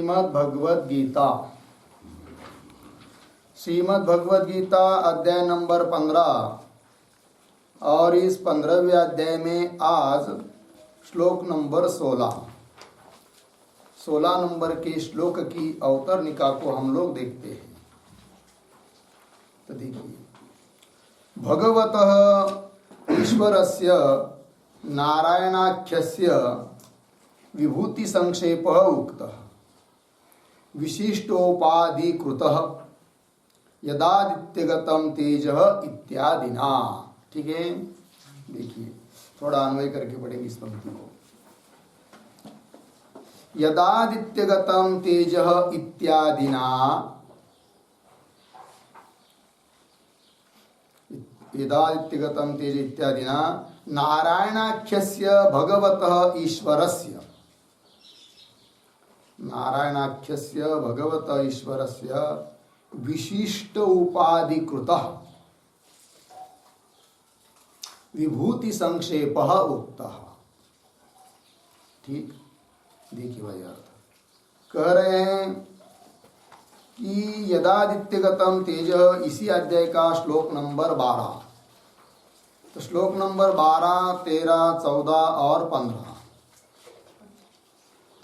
श्रीमद् भगवद गीता अध्याय नंबर 15 और इस 15वें अध्याय में आज श्लोक नंबर 16 नंबर के श्लोक की अवतरणिका को हम लोग देखते हैं। तो देखिए, भगवतः ईश्वरस्य नारायणाख्यस्य विभूति संक्षेपः उक्तः विशिष्टोपाधिकृतः यदादित्यगतम तेजः इत्यादिना। ठीक है, देखिए थोड़ा अन्वय करके पढ़ेंगे इस पंक्ति को। यदादित्यगतम तेजः इत्यादिना, यदादित्यगतम तेज इत्यादिना नारायणाख्यस्य भगवतः ईश्वरस्य, नारायणाख्यस्य भगवतः ईश्वरस्य विशिष्ट उपाधिकृतः विभूति संक्षेपः उक्तः। ठीक, देखिए भाई अर्थ कह रहे हैं कि यदादित्यगतम तेज, इसी अध्याय का श्लोक नंबर 12। तो श्लोक नंबर 12, 13, 14 और 15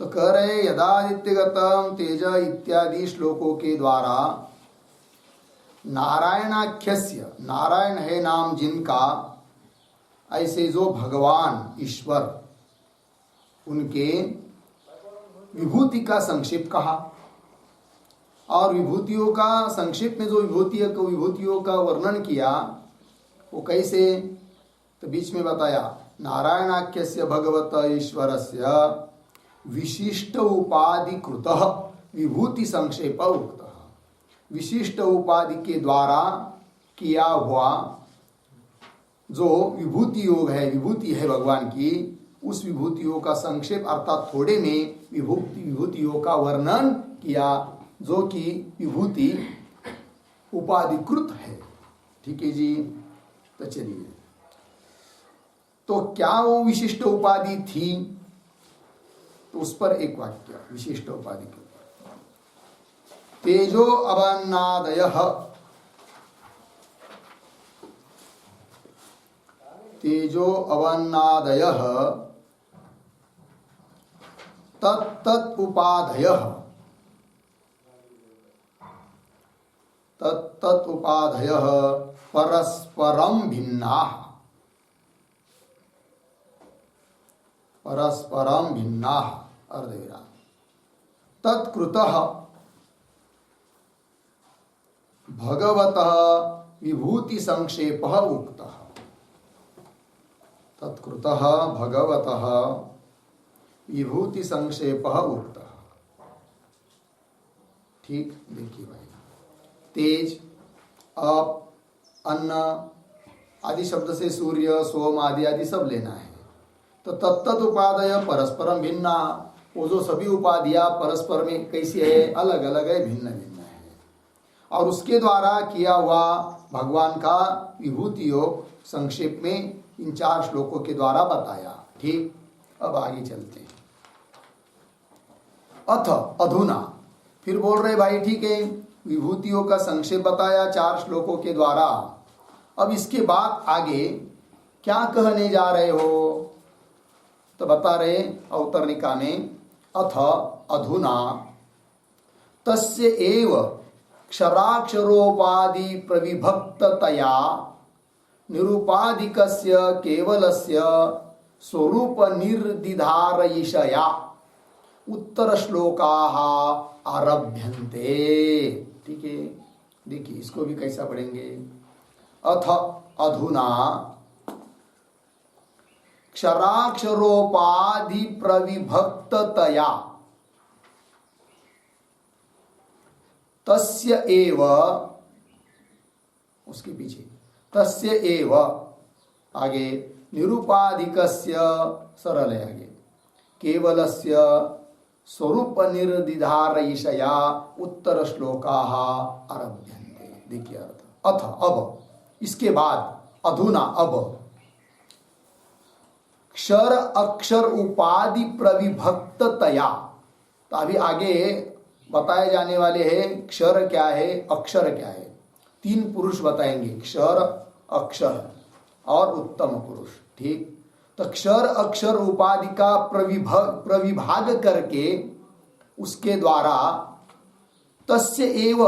तो कह रहे यदादित्यगतम तेज इत्यादि श्लोकों के द्वारा नारायणाख्यस्य, नारायण है नाम जिनका, ऐसे जो भगवान ईश्वर, उनके विभूति का संक्षेप कहा। और विभूतियों का संक्षेप में जो विभूतियों का वर्णन किया वो कैसे, तो बीच में बताया नारायणाख्यस्य भगवत ईश्वरस्य विशिष्ट उपाधिकृतः विभूति संक्षेप उक्तः। विशिष्ट उपाधि के द्वारा किया हुआ जो विभूति योग है, विभूति है भगवान की, उस विभूतियों का संक्षेप अर्थात थोड़े में विभूतियों का वर्णन किया, जो कि विभूति उपाधिकृत है। ठीक है जी, तो चलिए, तो क्या वो विशिष्ट उपाधि थी, तो उस पर एक वाक्य विशिष्ट उपाधि के ऊपर। तेजो अवन्नादयः, तेजो अवन्नादयः तत्तत् उपाधयः, तत्तत् उपाधयः परस्परं भिन्नाः, परस्परं भिन्नाः अर्धविराम। तत्कृतः भगवतः विभूति संक्षेपः उक्तः। तत्कृतः भगवतः विभूति संक्षेपः उक्तः। ठीक, देखिए भाई, तेज, अप, अन्न आदि शब्द से सूर्य, सोम आदि सब लेना है। तो तत्तत् उपाधय परस्परम भिन्ना, वो जो सभी उपाधियां परस्पर में कैसी है, अलग अलग है, भिन्न भिन्न है। और उसके द्वारा किया हुआ भगवान का विभूति योग संक्षेप में इन 4 श्लोकों के द्वारा बताया। ठीक, अब आगे चलते हैं। अथ अधुना, फिर बोल रहे भाई ठीक है, विभूतियों का संक्षेप बताया 4 श्लोकों के द्वारा। अब इसके बाद आगे क्या कहने जा रहे हो, तो बता रहे अवतरणिका में, अथ अधुना तस्य एव क्षराक्षरोपाधि प्रविभक्ततया निरुपाधिकस्य केवलस्य स्वरूप निर्दिधारयिषया उत्तर श्लोकाः आरभ्यन्ते। ठीक है, देखिए इसको भी कैसा पढ़ेंगे। अथ अधुना क्षराक्षरोपाधि प्रविभक्ततया तस्य एव, उसके पीछे तस्य एव, आगे निरुपाधिकस्य, सरल है आगे, केवलस्य स्वरूप निर्दिधारयिषया उत्तर श्लोकाः आरभ्यन्ते। देखिए अर्थ, अथ अब, इसके बाद, अधुना अब, क्षर अक्षर उपाधि प्रविभक्ततया, तो अभी आगे बताए जाने वाले हैं क्षर क्या है, अक्षर क्या है। 3 पुरुष बताएंगे, क्षर, अक्षर और उत्तम पुरुष। ठीक, तो क्षर अक्षर उपाधि का प्रविभाग करके उसके द्वारा तस्य एव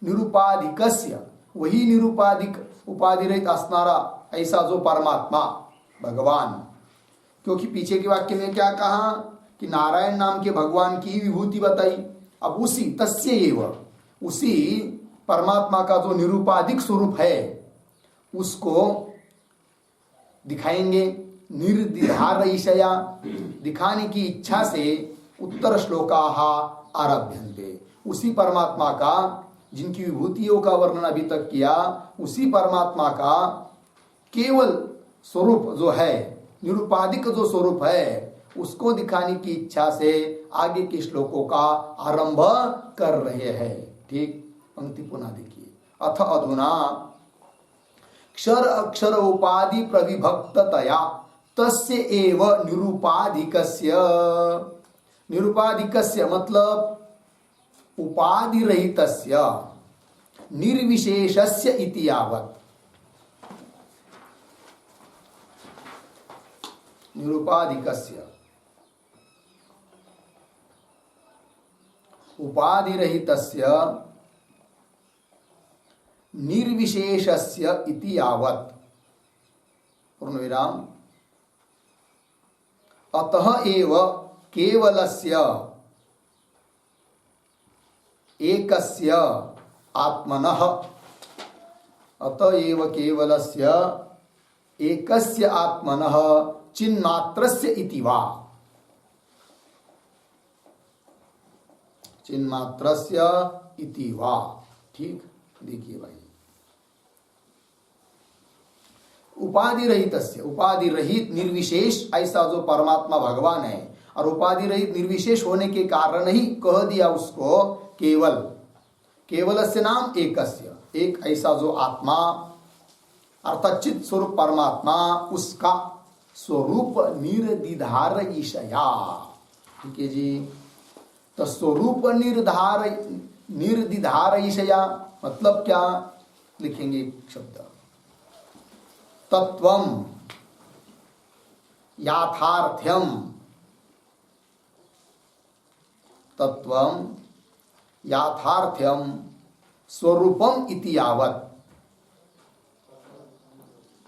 निरुपाधिकस्य, वही निरुपाधिक उपाधि रहित असनारा ऐसा जो परमात्मा भगवान, क्योंकि पीछे के वाक्य में क्या कहा कि नारायण नाम के भगवान की विभूति बताई। अब उसी तस्य एव, उसी परमात्मा का जो निरुपाधिक स्वरूप है उसको दिखाएंगे। निर्दिधारयिषया, दिखाने की इच्छा से उत्तर श्लोकाः आरभ्यन्ते, उसी परमात्मा का जिनकी विभूतियों का वर्णन अभी तक किया, उसी परमात्मा का केवल स्वरूप जो है, निरुपाधिक जो स्वरूप है, उसको दिखाने की इच्छा से आगे के श्लोकों का आरंभ कर रहे हैं। ठीक, पंक्ति पुनः देखिए। अथ अधुना क्षर अक्षर उपाधि प्रविभक्ततया तस्य एव निरुपाधिकस्य, निरुपाधिकस्य मतलब उपाधि रहितस्य, निर्विशेषस्य इति यावत्, निरुपाधिकस्य उपाधि रहितस्य निर्विशेषस्य इति यावत्, पूर्णविराम, अतः एव केवलस्य एकस्य आत्मनः, अतः एव केवलस्य एकस्य आत्मनः चिन्मात्रस्य इति वा, चिन्मात्रस्य इति वा। ठीक, देखिए भाई, उपाधि रहितस्य, उपाधि रहित निर्विशेष ऐसा जो परमात्मा भगवान है, और उपाधि रहित निर्विशेष होने के कारण ही कह दिया उसको केवल, केवलस्य नाम एकस्य, एक ऐसा जो आत्मा अर्थात चित स्वरूप परमात्मा, उसका स्वरूप निर्दिधार ईशया। ठीक है जी, तो स्वरूप निर्दिधार ईशया मतलब क्या लिखेंगे शब्द, तत्वम याथार्थ्यम, तत्वम याथार्थ्यम स्वरूपम इति यावत्,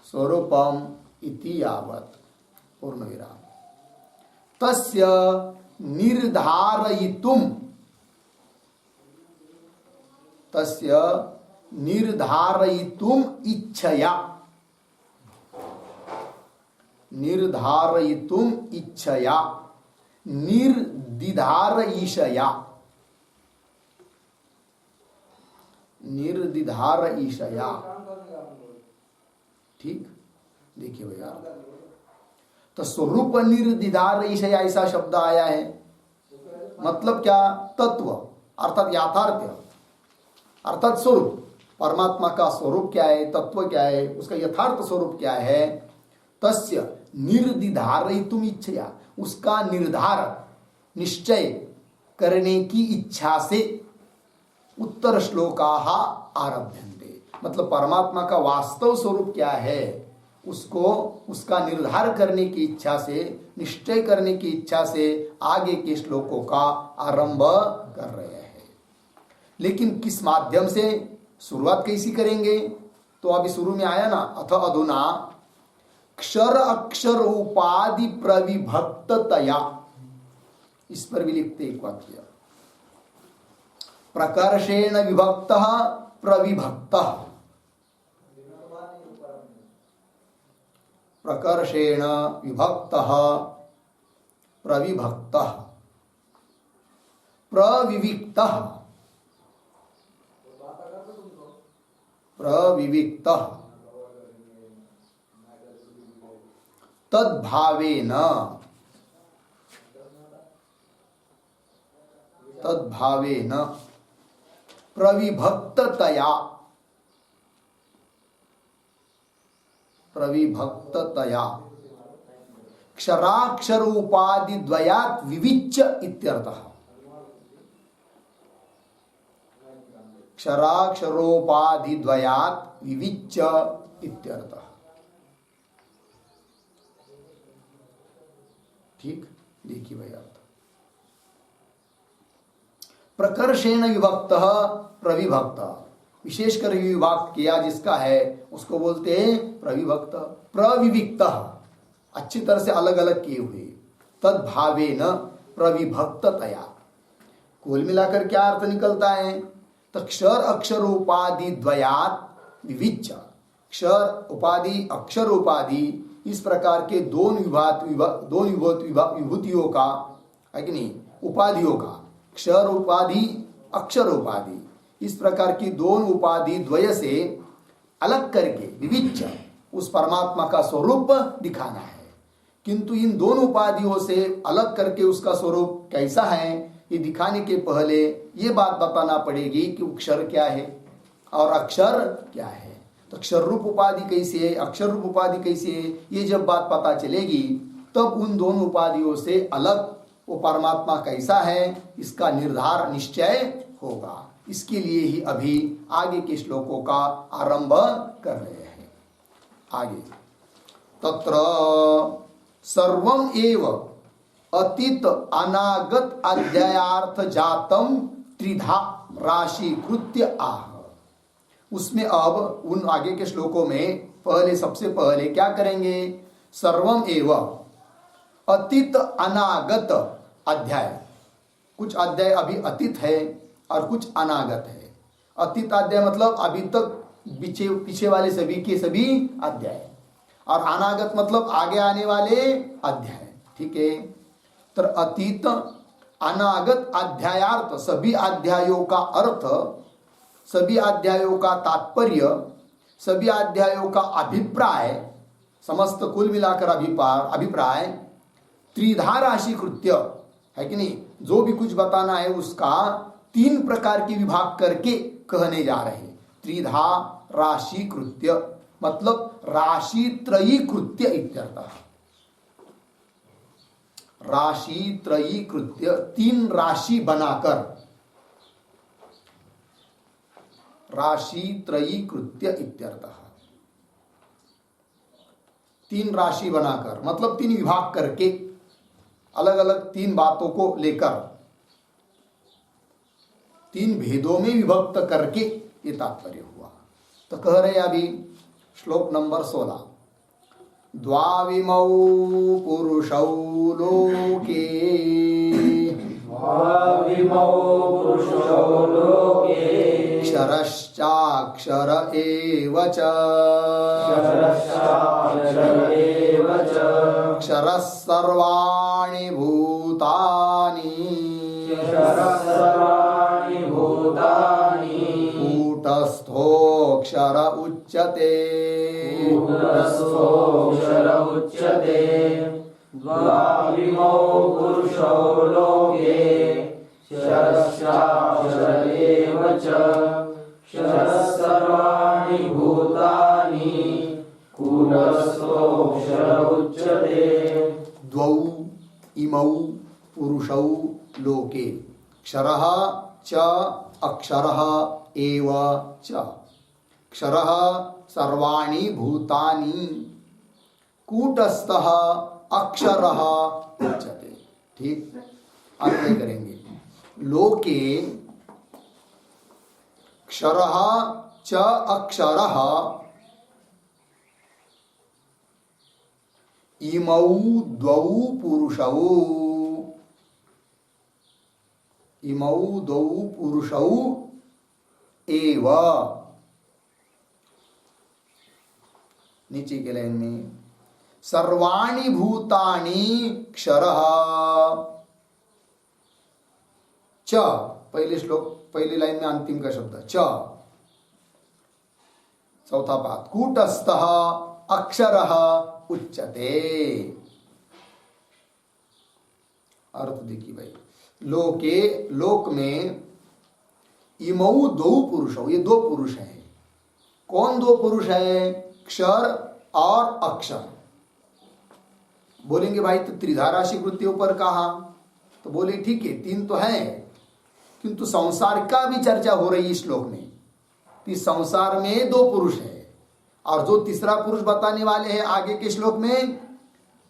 स्वरूपम इति यावत्, पूर्णविराम, तस्य निर्धारयितुम, तस्य निर्धारयितुम इच्छया, निर्धारयितुम इच्छया, निर्दिधारयिषया, निर्दिधारयिषया। ठीक, देखिए भैया, तो स्वरूप निर्दिधारयिषया ऐसा शब्द आया है, मतलब क्या, तत्व अर्थात याथार्थ्य, अर्थात स्वरूप, परमात्मा का स्वरूप क्या है, तत्व क्या है, उसका यथार्थ स्वरूप क्या है। तस्य निर्दिधारयितुम इच्छया, उसका निर्धार निश्चय करने की इच्छा से उत्तर श्लोकाः आरभ्यन्ते, मतलब परमात्मा का वास्तव स्वरूप क्या है उसको, उसका निर्धार करने की इच्छा से, निश्चय करने की इच्छा से आगे के श्लोकों का आरंभ कर रहे हैं। लेकिन किस माध्यम से, शुरुआत कैसी करेंगे, तो अभी शुरू में आया ना, अथ अधुना क्षर अक्षर उपाधि प्रविभक्ततया, इस पर भी लिखते एक वाक्य, प्रकर्षेण विभक्तः प्रविभक्तः, प्रकर्षेण विभक्तः प्रविभक्तः, प्रविविक्तः, प्रविविक्तः, तद्भावेन, तद्भावेन प्रविभक्ततया, प्रविभक्ततया क्षराक्षर उपाधि द्वयात् विविच्य इत्यर्थः, क्षराक्षरोपाधि द्वयात् विविच्य इत्यर्थः। ठीक, देखिए भाई अर्थ। प्रकर्षेण विभक्त प्रविभक्त, विशेषकर विभाग किया जिसका है उसको बोलते हैं प्रविभक्त। प्रविविक्त, अच्छी तरह से अलग अलग किए हुए। तद्भावेन प्रविभक्ततया, कुल मिलाकर क्या अर्थ निकलता है? तो क्षर अक्षर उपाधि द्वयात् विविच्य, क्षर उपाधि अक्षर उपाधि इस प्रकार के दोन विभूतियों का है कि नहीं, उपाधियों का, क्षर उपाधि अक्षर उपाधि, इस प्रकार की दोन उपाधि द्वय से अलग करके विविच्य उस परमात्मा का स्वरूप दिखाना है। किंतु इन दोनों उपाधियों से अलग करके उसका स्वरूप कैसा है ये दिखाने के पहले ये बात बताना पड़ेगी कि अक्षर क्या है और अक्षर क्या है। तो अक्षर रूप उपाधि कैसी है, अक्षर रूप उपाधि कैसी है, ये जब बात पता चलेगी तब उन दोनों उपाधियों से अलग वो परमात्मा कैसा है इसका निर्धार निश्चय होगा। इसके लिए ही अभी आगे के श्लोकों का आरंभ कर रहे हैं। आगे तत्र सर्वम एव अतीत अनागत अध्यायार्थ जातम त्रिधा राशि कृत्य आह। उसमें अब उन आगे के श्लोकों में पहले सबसे पहले क्या करेंगे? सर्वम एव अतीत अनागत अध्याय, कुछ अध्याय अभी अतीत है और कुछ अनागत है। अतीत अध्याय मतलब अभी तक पीछे वाले सभी के सभी अध्याय, और अनागत मतलब आगे आने वाले अध्याय। ठीक है, तो अतीत अनागत अध्यायार्थ, सभी अध्यायों का अर्थ, सभी अध्यायों का तात्पर्य, सभी अध्यायों का अभिप्राय, समस्त कुल मिलाकर अभिप्राय त्रिधा राशि कृत्य है कि नहीं, जो भी कुछ बताना है उसका तीन प्रकार की विभाग करके कहने जा रहे हैं। त्रिधा राशि कृत्य मतलब राशि त्रयी कृत्य इत्यर्थः। राशि त्रयी कृत्य, तीन राशि बनाकर, राशि त्रयी कृत्य इत्यर्थः। तीन राशि बनाकर मतलब तीन विभाग करके, अलग अलग तीन बातों को लेकर, तीन भेदों में विभक्त करके ये तात्पर्य हुआ। तो कह रहे अभी श्लोक नंबर 16, द्वाविमौ पुरुषौ लोके, क्षरश्चाक्षर एव च, क्षरः सर्वाणि भूतानि, कूटस्थोऽक्षर उच्यते। द्वाविमौ पुरुषौ लोके, क्षरश्चाक्षर एव च, क्षरः सर्वाणि भूतानि, कूटस्थोऽक्षर उच्यते। द्वौ इमौ पुरुषौ लोके, क्षरः च अक्षरः एव च, क्षरः सर्वाणि भूतानि, कूटस्थः अक्षरः उच्यते। ठीक, अर्थ करेंगे। लोके क्षरः च अक्षरः इमौ द्वौ पुरुषौ, इमौ द्वौ पुरुषौ एव, नीचे के लाइन में सर्वाणि भूतानि क्षरः च, पहले श्लोक पहली लाइन में अंतिम का शब्द च, चौथा पाद, कूटस्थः अक्षरः उच्यते। अर्थ देखिए भाई, लोके लोक में इमौ दो पुरुषों, ये दो पुरुष हैं। कौन दो पुरुष है? क्षर और अक्षर। बोलेंगे भाई तो त्रिधा राशि कृत्यों पर कहा, तो बोले ठीक है तीन तो है, किंतु संसार का भी चर्चा हो रही है इस श्लोक में। तो इस संसार में दो पुरुष है, और जो तीसरा पुरुष बताने वाले हैं आगे के श्लोक में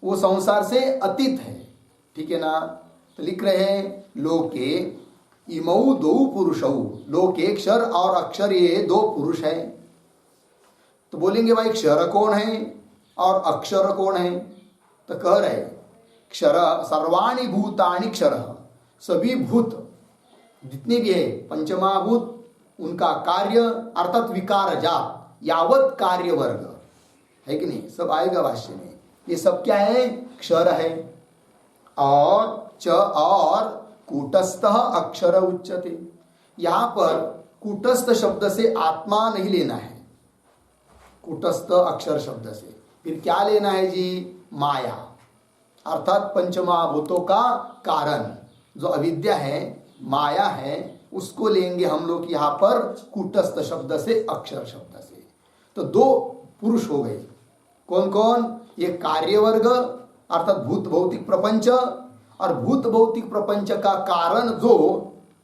वो संसार से अतीत है। ठीक है ना? तो लिख रहे हैं लोके इमौ दो पुरुषौ, लोके क्षर और अक्षर ये दो पुरुष है। तो बोलेंगे भाई क्षर कौन है और अक्षर कौन है? तो कह रहे क्षर सर्वाणि भूतानि क्षर, सभी भूत जितने भी है पंचमहाभूत उनका कार्य अर्थात विकार जात यावत कार्य वर्ग है कि नहीं, सब आएगा भाष्य में। ये सब क्या है? क्षर है। और कूटस्थ अक्षर उच्यते, यहां पर कूटस्थ शब्द से आत्मा नहीं लेना है, कूटस्थ अक्षर शब्द से फिर क्या लेना है जी? माया, अर्थात पंचमहाभूतों का कारण जो अविद्या है, माया है, उसको लेंगे हम लोग यहां पर कूटस्थ शब्द से, अक्षर शब्द से। तो दो पुरुष हो गए। कौन कौन? ये कार्य वर्ग अर्थात भूत भौतिक प्रपंच, और भूत भौतिक प्रपंच का कारण जो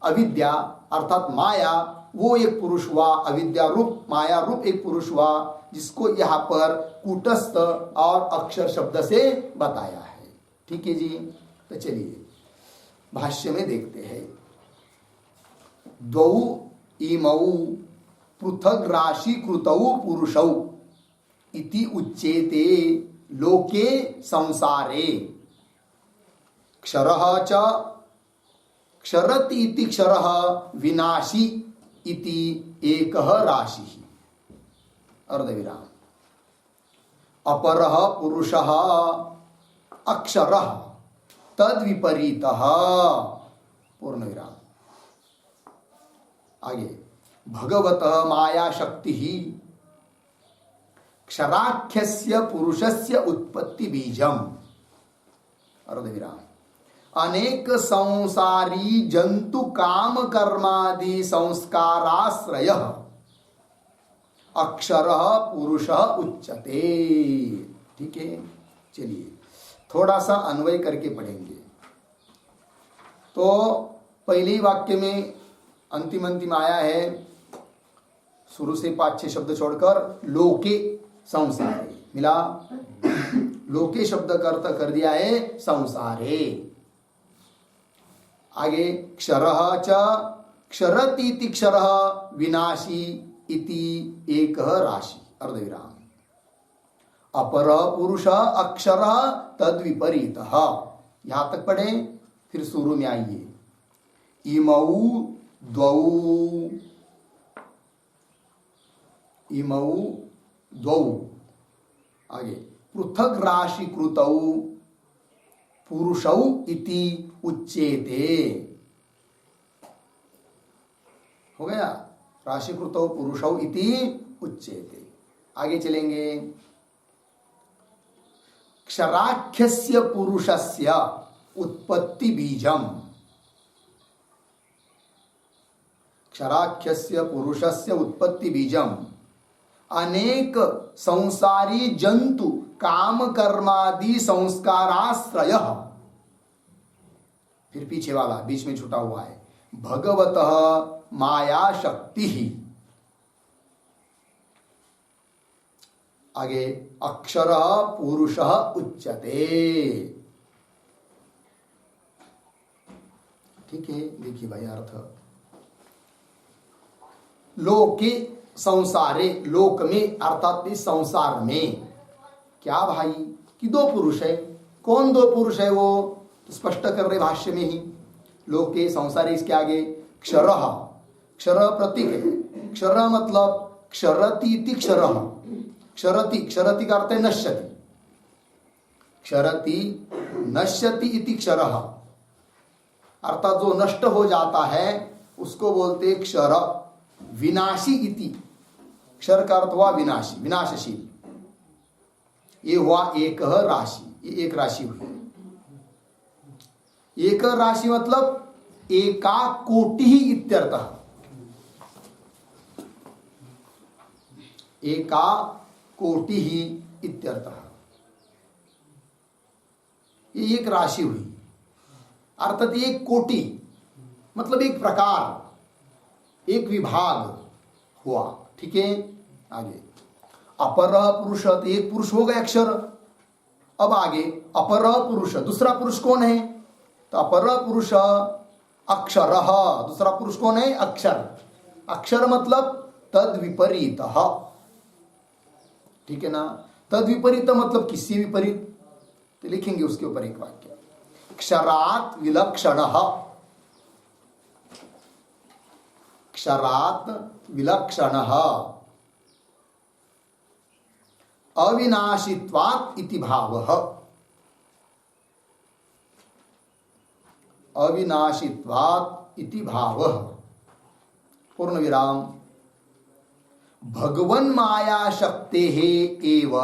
अविद्या अर्थात माया, वो एक पुरुष हुआ, अविद्या रूप माया रूप एक पुरुष हुआ, जिसको यहाँ पर कूटस्थ और अक्षर शब्द से बताया है। ठीक है जी? तो चलिए भाष्य में देखते हैं। द्वौ इमौ पृथग राशि कृतौ पुरुषौ इति उच्येते लोके संसारे, क्षरः च क्षरति इति क्षरः विनाशी इति एकः राशिः। अर्धविराम। अपरः पुरुषः अक्षरः तद्विपरीतः, पूर्णविराम। आगे भगवतः माया शक्ति क्षराख्यस्य पुरुषस्य उत्पत्ति बीजम, अर्धविराम। अनेक संसारी जंतु काम कर्मादि संस्काराश्रय अक्षरः पुरुषः उच्यते। ठीक है? चलिए थोड़ा सा अन्वय करके पढ़ेंगे। तो पहले ही वाक्य में अंतिम आया है, शुरू से 5-6 शब्द छोड़कर लोके संसारे मिला। लोके शब्द का अर्थ कर दिया है संसारे। आगे क्षरः च क्षरति इति क्षरः विनाशी इति एकः राशि, अर्धविराम। अपरः पुरुषः अक्षरः तद्विपरीतः। यहां तक पढ़े, फिर शुरू में आइए। इमौ द्वौ, आगे पृथक राशि कृतौ पुरुषौ इति उच्येते। हो गया? राशि कृतौ पुरुषौ इति उच्येते। आगे चलेंगे। क्षराख्यस्य पुरुषस्य उत्पत्ति बीजम, क्षराख्यस्य पुरुषस्य उत्पत्ति बीजम अनेक संसारी जंतु काम कर्मादि संस्काराश्रय, फिर पीछे वाला बीच में छुटा हुआ है, भगवतः माया शक्ति। आगे अक्षरः पुरुषः उच्यते। ठीक है? देखिए भाई अर्थ, लोके संसारे, लोक में अर्थात इस संसार में क्या भाई कि दो पुरुष है। कौन दो पुरुष है? वो तो स्पष्ट कर रहे भाष्य में ही। लोके संसारे, इसके आगे क्षरः, क्षर प्रतीक है। क्षर मतलब क्षरति इति क्षरः, क्षरति, क्षरति का अर्थ है नश्यति, क्षरति नश्यति इति क्षरः, अर्थात जो नष्ट हो जाता है उसको बोलते क्षर। विनाशी इति, क्षर का अर्थ हुआ विनाशी, विनाशशील। ये हुआ एक राशि, ये एक राशि हुई। एक राशि मतलब एका कोटि ही इत्यर्थः, एका कोटि ही इत्यर्थः। ये एक राशि हुई, अर्थात एक कोटि मतलब एक प्रकार, एक विभाग हुआ। ठीक है, आगे अपर पुरुष, तो एक पुरुष हो गया अक्षर। अब आगे अपर पुरुष, दूसरा पुरुष कौन है? तो अपर पुरुष अक्षर, दूसरा पुरुष कौन है? अक्षर। अक्षर मतलब तद विपरीत, ठीक है ना। तद विपरीत मतलब किससे विपरीत, तो लिखेंगे उसके ऊपर एक वाक्य, क्षरात विलक्षण, क्षरात विलक्षण अविनाशित्वात् इति भावः, अविनाशित्वात् इति भावः, पूर्ण विराम। भगवन् माया शक्तेः एव,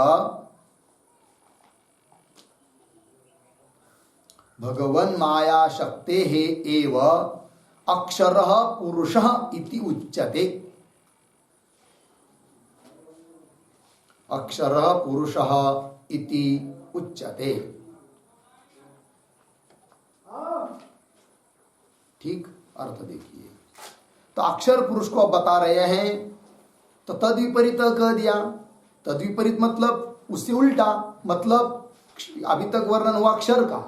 भगवन् माया शक्तेः एव अक्षरः पुरुषः इति उच्यते, अक्षरः पुरुषः इति उच्यते। ठीक, अर्थ देखिए। तो अक्षर पुरुष को अब बता रहे हैं, तो तद विपरीत कह दिया। तद विपरीत मतलब उससे उल्टा, मतलब अभी तक वर्णन हुआ अक्षर का,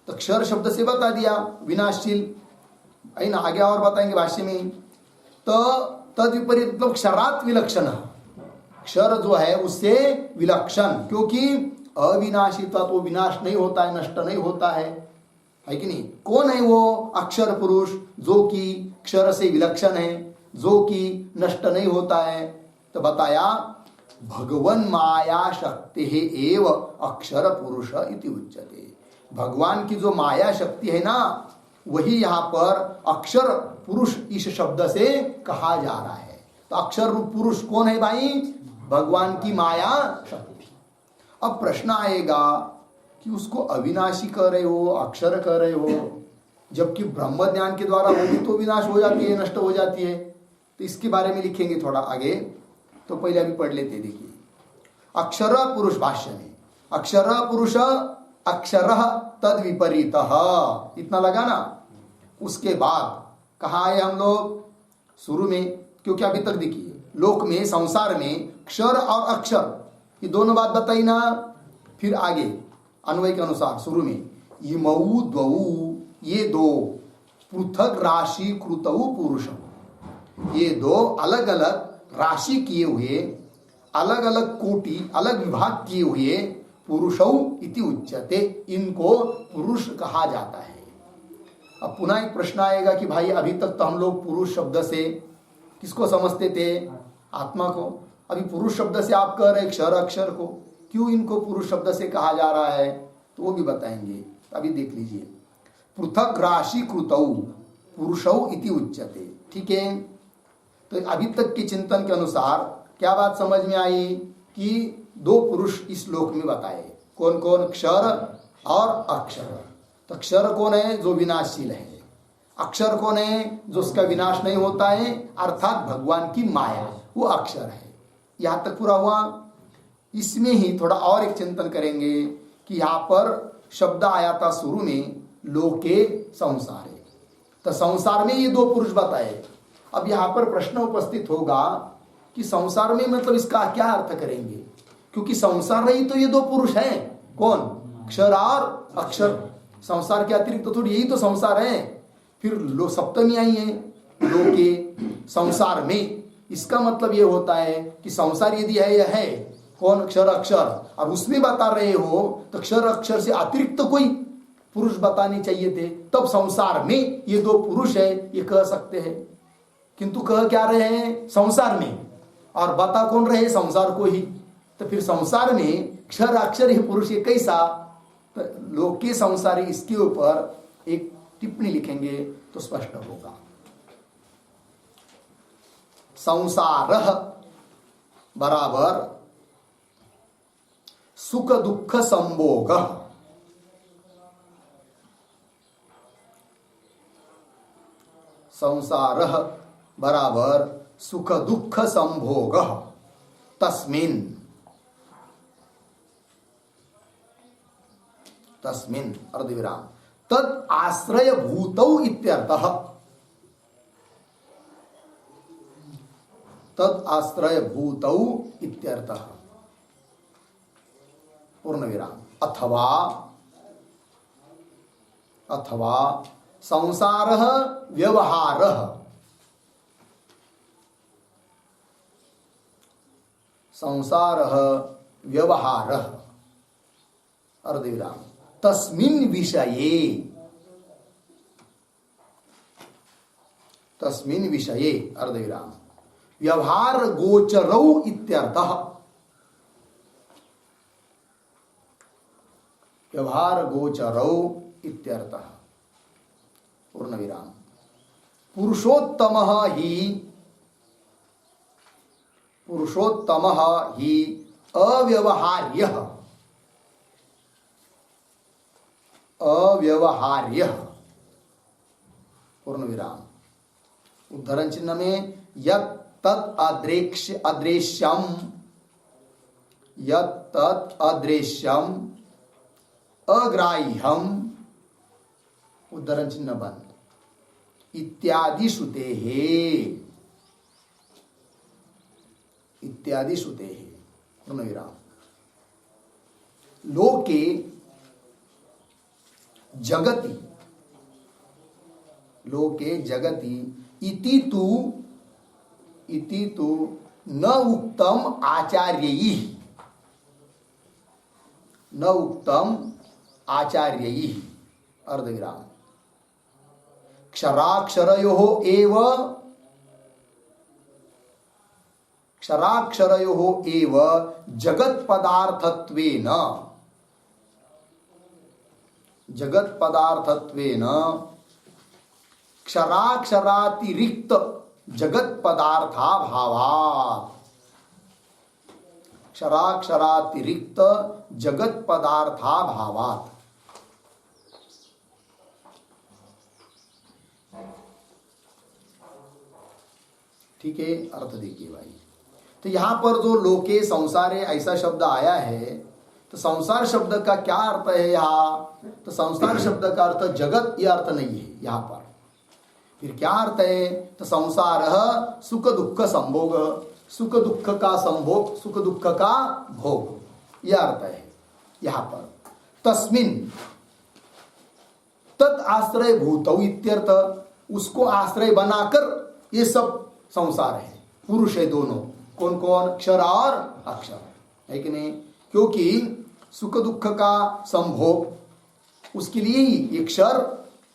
तो अक्षर शब्द से बता दिया विनाशशील, है ना। आगे और बताएंगे भाष्य में। तो तद विपरीत मतलब क्षरात विलक्षण, क्षर जो है उससे विलक्षण, क्योंकि अविनाशी था तो विनाश नहीं होता है, नष्ट नहीं होता है कि नहीं। कौन है वो अक्षर पुरुष? जो कि क्षर से विलक्षण है, जो कि नष्ट नहीं होता है। तो बताया भगवन माया शक्ति है एव अक्षर पुरुष इति उच्यते। भगवान की जो माया शक्ति है ना, वही यहाँ पर अक्षर पुरुष इस शब्द से कहा जा रहा है। तो अक्षर रूप पुरुष कौन है भाई? भगवान की माया शक्ति। अब प्रश्न आएगा कि उसको अविनाशी कह रहे हो, अक्षर कह रहे हो, जबकि ब्रह्म ज्ञान के द्वारा वो भी तो विनाश हो जाती है, नष्ट हो जाती है। तो इसके बारे में लिखेंगे थोड़ा आगे, तो पहले अभी पढ़ लेते। देखिए अक्षर पुरुष भाष्य में, अक्षर पुरुष अक्षर तद विपरीत, इतना लगा ना। उसके बाद कहा है हम लोग शुरू में, क्योंकि अभी तक देखिए लोक में, संसार में क्षर और अक्षर ये दोनों बात बताई ना। फिर आगे अन्वय के अनुसार शुरू में इमऊ द्वऊ, ये दो पृथक राशि कृतऊ पुरुषम, ये दो अलग अलग राशि किए हुए, अलग अलग कोटि, अलग विभाग किए हुए पुरुषौ इति उच्यते, इनको पुरुष कहा जाता है। अब पुनः एक प्रश्न आएगा कि भाई अभी तक तो हम लोग पुरुष शब्द से किसको समझते थे? आत्मा को। अभी पुरुष शब्द से आप कह रहे क्षर अक्षर को, क्यों इनको पुरुष शब्द से कहा जा रहा है? तो वो भी बताएंगे। अभी देख लीजिए, पृथक राशि कृतौ पुरुषौ इति उच्यते, ठीक है। तो अभी तक के चिंतन के अनुसार क्या बात समझ में आई कि दो पुरुष इस श्लोक में बताए, कौन कौन? क्षर और अक्षर। तो क्षर कौन है? जो विनाशशील है। अक्षर कौन है? जो उसका विनाश नहीं होता है, अर्थात भगवान की माया, वो अक्षर है। यहां तक पूरा हुआ। इसमें ही थोड़ा और एक चिंतन करेंगे कि यहाँ पर शब्द आया था शुरू में लोके संसारे, तो संसार में ये दो पुरुष बताए। अब यहाँ पर प्रश्न उपस्थित होगा कि संसार में मतलब इसका क्या अर्थ करेंगे, क्योंकि संसार में ही तो ये दो पुरुष हैं। कौन? क्षर और अक्षर। संसार के अतिरिक्त तो थोड़ी, यही तो संसार है। फिर सप्तमी आई है लोके संसार में, इसका मतलब ये होता है कि संसार यदि है, यह है कौन? क्षर अक्षर। और उसमें बता रहे हो तो क्षर अक्षर से अतिरिक्त तो कोई पुरुष बताने चाहिए थे, तब संसार में ये दो पुरुष है ये कह सकते हैं। किंतु कह क्या रहे हैं? संसार में, और बता कौन रहे? संसार को ही। तो फिर संसार में क्षर अक्षर ही पुरुष ये कैसा? तो लोके संसारी, इसके ऊपर एक टिप्पणी लिखेंगे तो स्पष्ट होगा। संसार बराबर सुख दुख संभोग, संसार बराबर सुख दुख संभोग, तस्मिन्, तस्मिन् अर्धविराम तद आश्रय भूतौ इत्यर्थः। तद आश्रय भूतौ इत्यर्थः। पूर्ण विराम। अथवा अथवा संसारः व्यवहारः, संसारः व्यवहारः अर्धविराम तस्मिन् विषये, तस्मिन् विषये अर्धविराम व्यवहार गोचरौ इत्यर्थः। व्यवहार गोचरौ इत्यर्थः। पूर्ण विराम। पुरुषोत्तमः हि, पुरुषोत्तमः हि अव्यवहार्यः, अव्यवहार्यः। पूर्ण विराम। उद्धरण चिन्ह में यत् तत् अदृश्यम, यत् तत् अदृश्यम अग्राह्यम, उद्धरण चिन्ह बंद, इत्यादि श्रुते है, इत्यादि श्रुते है। पूर्ण विराम। लोके जगति, लोके जगति इति तु न उक्तम आचार्यैः, न उक्तम आचार्यैः अर्धविराम। क्षराक्षरयोः एव, क्षराक्षरयोः एव जगत् पदार्थत्वेन, जगत् पदार्थत्वेन क्षराक्षरातिरिक्त जगत् पदार्थाभावात्, क्षराक्षरातिरिक्त जगत् पदार्थाभावात्। ठीक है, अर्थ देखिए भाई। तो यहां पर जो लोके संसारे ऐसा शब्द आया है, तो संसार शब्द का क्या अर्थ है यहाँ? तो संसार शब्द का अर्थ जगत, यह अर्थ नहीं है यहाँ पर। फिर क्या अर्थ है? तो संसार सुख दुख संभोग, सुख दुख का संभोग, सुख दुख का भोग, यह अर्थ है यहाँ पर। तस्मिन तत् आश्रय भूतौ इत्यर्थ, उसको आश्रय बनाकर ये सब संसार है, पुरुष है दोनों। कौन कौन? क्षर और अक्षर, है कि नहीं? क्योंकि सुख दुख का संभोग उसके लिए ही ये क्षर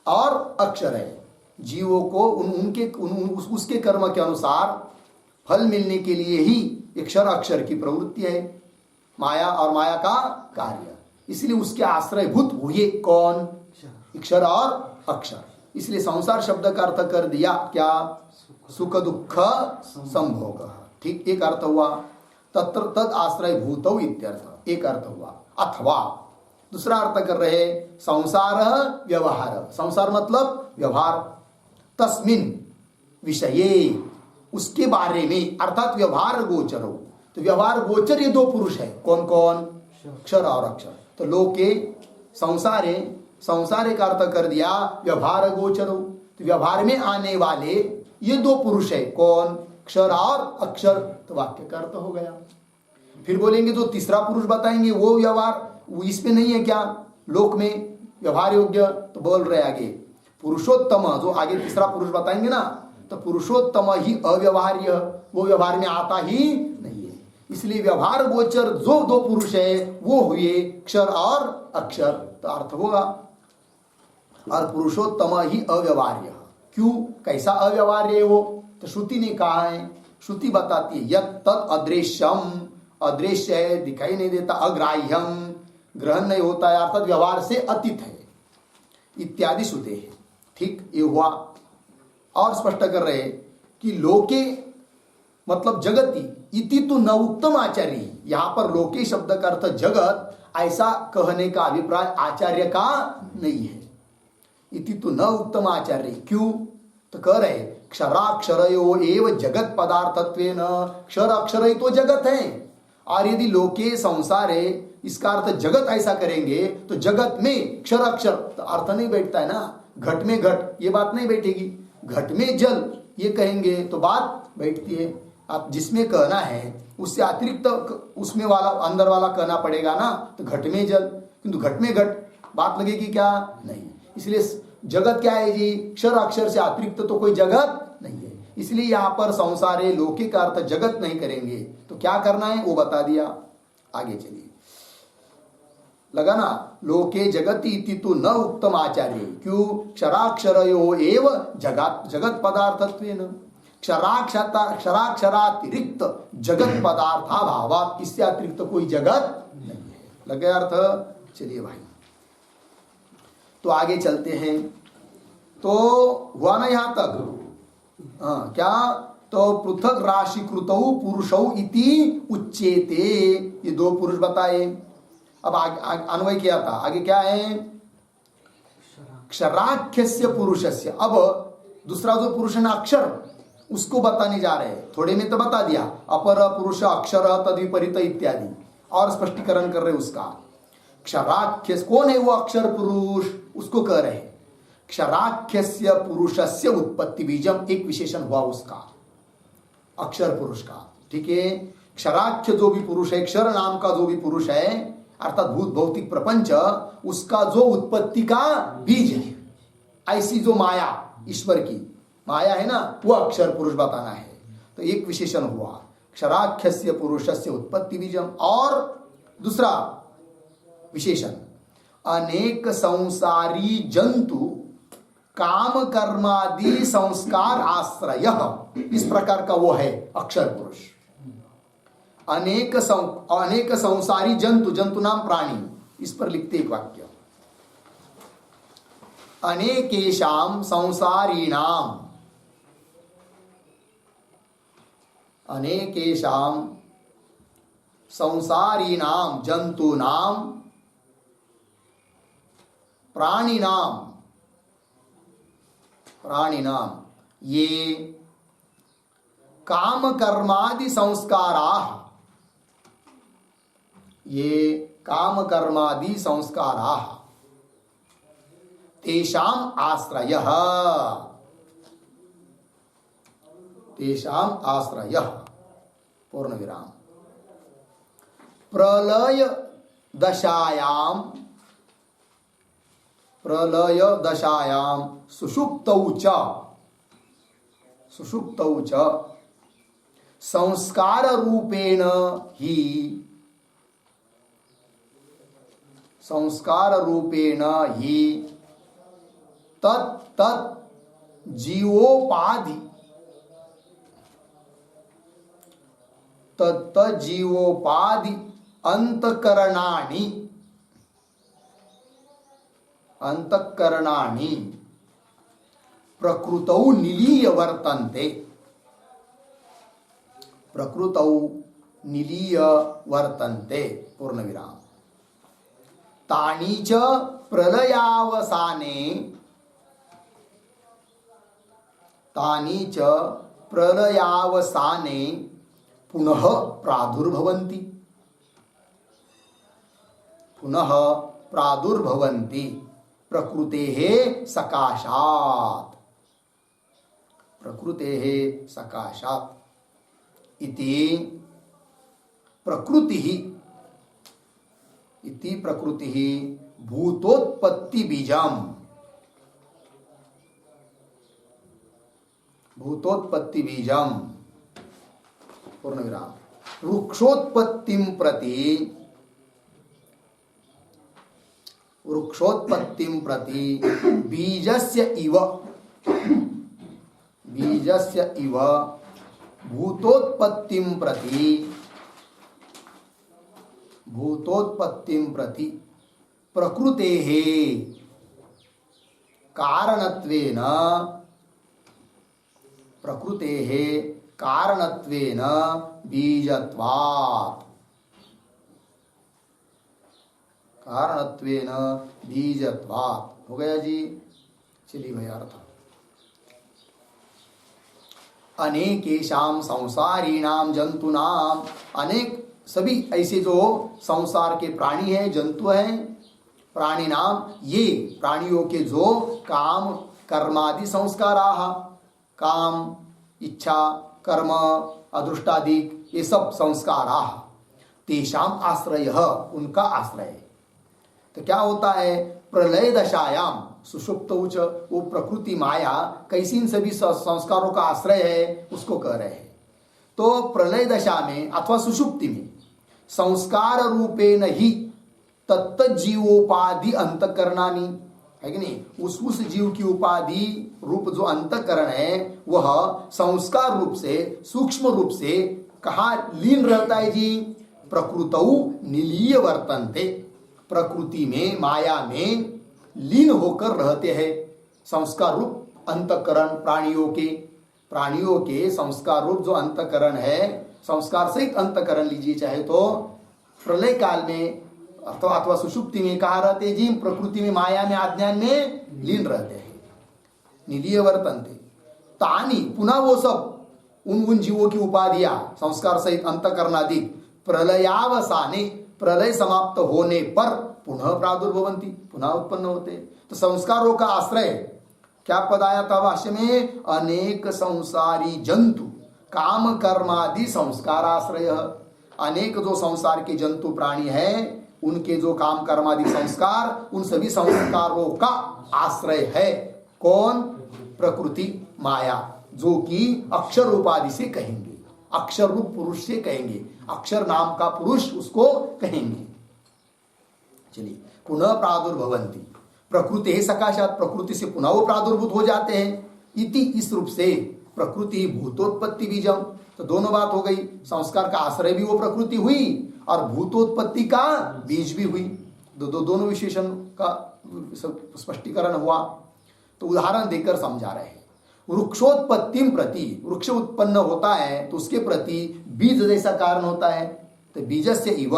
और अक्षर है। जीवों को उसके कर्म के अनुसार फल मिलने के लिए ही अक्षर अक्षर की प्रवृत्ति है, माया और माया का कार्य। इसलिए उसके आश्रयभूत हुए कौन? अक्षर और अक्षर। इसलिए संसार शब्द का अर्थ कर दिया क्या? सुख दुख संभोग। ठीक, एक अर्थ हुआ। तत्र तद आश्रय भूतौ इत्यर्थ, एक अर्थ हुआ। अथवा दूसरा अर्थ कर रहे संसार व्यवहार, संसार मतलब व्यवहार। तस्मिन विषये, उसके बारे में, अर्थात व्यवहार गोचरो। तो व्यवहार गोचर ये दो पुरुष है, कौन कौन? क्षर और अक्षर। तो लोके संसारे, संसारे का अर्थ कर दिया व्यवहार गोचरो। तो व्यवहार में आने वाले ये दो पुरुष है, कौन? क्षर और अक्षर। तो वाक्य का अर्थ हो गया। फिर बोलेंगे जो तीसरा पुरुष बताएंगे वो व्यवहार, वो इसमें नहीं है क्या लोक में व्यवहार योग्य? तो बोल रहे आगे पुरुषोत्तम, जो आगे तीसरा पुरुष बताएंगे ना, तो पुरुषोत्तम ही अव्यवहार्य, वो व्यवहार में आता ही नहीं है। इसलिए व्यवहार गोचर जो दो पुरुष है वो हुए क्षर और अक्षर। तो अर्थ होगा और पुरुषोत्तम ही अव्यवहार्य। क्यों? कैसा अव्यवहार्य है वो? तो श्रुति ने कहा है, श्रुति बताती है यत् तत् अदृश्यम, अदृश्य है, दिखाई नहीं देता, अग्राह्यम, ग्रहण नहीं होता है, अर्थात व्यवहार से अतीत है, इत्यादि श्रुते है। ठीक, ये हुआ। और स्पष्ट कर रहे कि लोके मतलब जगति इति तो न उत्तम आचार्य। यहां पर लोके शब्द का अर्थ जगत, ऐसा कहने का अभिप्राय आचार्य का नहीं है। इति तो न उत्तम आचार्य। क्यों? तो कह रहे क्षराक्षरयो एव जगत पदार्थत्वेन, क्षर अक्षर ही तो जगत है। और यदि लोके संसारे इसका अर्थ जगत ऐसा करेंगे तो जगत में क्षर अक्षर तो अर्थ नहीं बैठता है ना। घट में घट ये बात नहीं बैठेगी, घट में जल ये कहेंगे तो बात बैठती है। आप जिसमें कहना है उससे अतिरिक्त उसमें वाला अंदर वाला कहना पड़ेगा ना, तो घट में जल, किंतु घट में घट बात लगेगी क्या? नहीं। इसलिए जगत क्या है जी? क्षर अक्षर से अतिरिक्त तो कोई जगत नहीं है। इसलिए यहां पर संसारे लोके का अर्थ जगत नहीं करेंगे, तो क्या करना है वो बता दिया। आगे चलिए, लगा ना? लोके जगति इति तो न उत्तम आचार्य, क्यों? क्षराक्षरयो एव जगत पदार्थत्वेन, क्षराक्षरातिरिक्त जगत पदार्थाभावात्, इससे अतिरिक्त कोई जगत नहीं है। लग गया अर्थ? चलिए भाई, तो आगे चलते हैं। तो हुआ ना यहां तक? हाँ, क्या? तो पृथक राशिकृतौ पुरुषौ इति उच्येते, ये दो पुरुष बताए। अब अन्वय किया था, आगे क्या है? क्षराख्यस्य पुरुषस्य। अब दूसरा जो पुरुष है ना अक्षर, उसको बताने जा रहे हैं। थोड़े में तो बता दिया, अपर पुरुष अक्षर तद विपरीत इत्यादि, और स्पष्टीकरण कर रहे उसका। क्षराख्य कौन है वो अक्षर पुरुष, उसको कह रहे हैं। क्षराख्यस्य पुरुषस्य उत्पत्ति बीजम, एक विशेषण हुआ उसका, अक्षर पुरुष का। ठीक है, क्षराख्य जो भी पुरुष है, क्षर नाम का जो भी पुरुष है, अर्थात भूत भौतिक प्रपंच, उसका जो उत्पत्ति का बीज है, ऐसी जो माया, ईश्वर की माया है ना, वो अक्षर पुरुष बताना है। तो एक विशेषण हुआ, क्षराख्यस्य पुरुषस्य उत्पत्ति बीजम। और दूसरा विशेषण, अनेक संसारी जंतु काम कर्मादि संस्कार आश्रय, इस प्रकार का वो है अक्षर पुरुष। अनेक संसारी जंतु, जंतु नाम प्राणी, इस पर लिखते एक वाक्य, अनेकेशाम संसारीणाम, अनेकेशाम संसारीणाम जंतूनाम प्राणिनाम ये काम कर्मादि संस्काराः, ये काम कर्मादि संस्काराः तेषाम आश्रयः, तेषाम आश्रयः पूर्ण विराम। प्रलय दशायाम, प्रलय दशायाम सुषुप्तौ च संस्कार रूपेण ही, संस्कार रूपेण ही तत् जीवोपाधि, तत्जीवोपाधि अंतकरणानि, अंतकरणानि प्रकृतौ निलीय वर्तन्ते, प्रकृतौ निलीय वर्तन्ते पूर्ण विराम। तानि च प्रलयावसाने, तानि च प्रलयावसाने पुनः प्रादुर्भवन्ति, पुनः प्रादुर्भवन्ति प्रकृतेः सकाशात्, प्रकृतेः सकाशात् इति प्रकृतिः, इति प्रकृतिः भूतोत्पत्ति बीजम, भूतोत्पत्ति बीजम पूर्ण विराम। वृक्षोत्पत्तिं प्रति, वृक्षोत्पत्तिं प्रति बीजस्य इव, बीजस्य इव भूतोत्पत्तिं प्रति, भूतोत्पत्तिं प्रति प्रकृतेः कारणत्वेन, प्रकृतेः कारणत्वेन बीजत्वात्, कारणत्वेन बीजत्वात्। हो गया जी? चलिए भैया अर्थ, अनेकेशाम संसारीणाम जंतूनाम, अनेक सभी ऐसे जो संसार के प्राणी हैं, जंतु हैं, प्राणी नाम, ये प्राणियों के जो काम कर्मादि संस्काराः, काम इच्छा कर्म अदृष्टादिक, ये सब संस्कारा तेषाम आश्रय, उनका आश्रय। तो क्या होता है, प्रलय दशायाम सुषुप्त उच्च, वो प्रकृति माया कैसी इन सभी संस्कारों का आश्रय है उसको कह रहे हैं। तो प्रलय दशा में अथवा सुषुप्ति में संस्कार रूपे नहीं तत्त जीवोपाधि अंतकरणानी, है कि नहीं, उस जीव की उपाधि रूप जो अंतकरण है वह संस्कार रूप से, सूक्ष्म रूप से कहाँ लीन रहता है जी, प्रकृतौ निलीय वर्तन्ते, प्रकृति में माया में लीन होकर रहते हैं। संस्कार रूप अंतकरण प्राणियों के संस्कार रूप जो अंतकरण है, संस्कार सहित अंतकरण लीजिए चाहे तो, प्रलय काल में अथवा सुषुप्ति में कहा रहते हैं जी, प्रकृति में माया में अज्ञान में लीन रहते हैं, निलीय वर्तन्ते। तानी पुनः वो सब उन जीवों की उपाधियां संस्कार सहित अंतकरणादि प्रलयावसाने, प्रलय समाप्त होने पर पुनः प्रादुर्भवंती, पुनः उत्पन्न होते। तो संस्कारों का आश्रय क्या पद आया था भाष्य में, अनेक संसारी जंतु काम कर्मादि संस्कार आश्रय, अनेक जो संसार के जंतु प्राणी हैं उनके जो काम कर्मादि संस्कार, उन सभी संस्कारों का आश्रय है कौन, प्रकृति माया, जो कि अक्षर उपाधि से कहेंगे, अक्षर रूप पुरुष से कहेंगे, अक्षर नाम का पुरुष उसको कहेंगे। चलिए, पुनः प्रादुर्भवंती, प्रकृति है सकाशात, प्रकृति से पुनः वो प्रादुर्भूत हो जाते हैं। इति, इस रूप से प्रकृति भूतोत्पत्ति बीजम, तो दोनों बात हो गई, संस्कार का आश्रय भी वो प्रकृति हुई और भूतोत्पत्ति का बीज भी हुई, दोनों विशेषण का स्पष्टीकरण हुआ। तो उदाहरण देकर समझा रहे हैं, वृक्षोत्पत्ति प्रति, वृक्ष उत्पन्न होता है तो उसके प्रति बीज जैसा कारण होता है, तो बीजस्य इव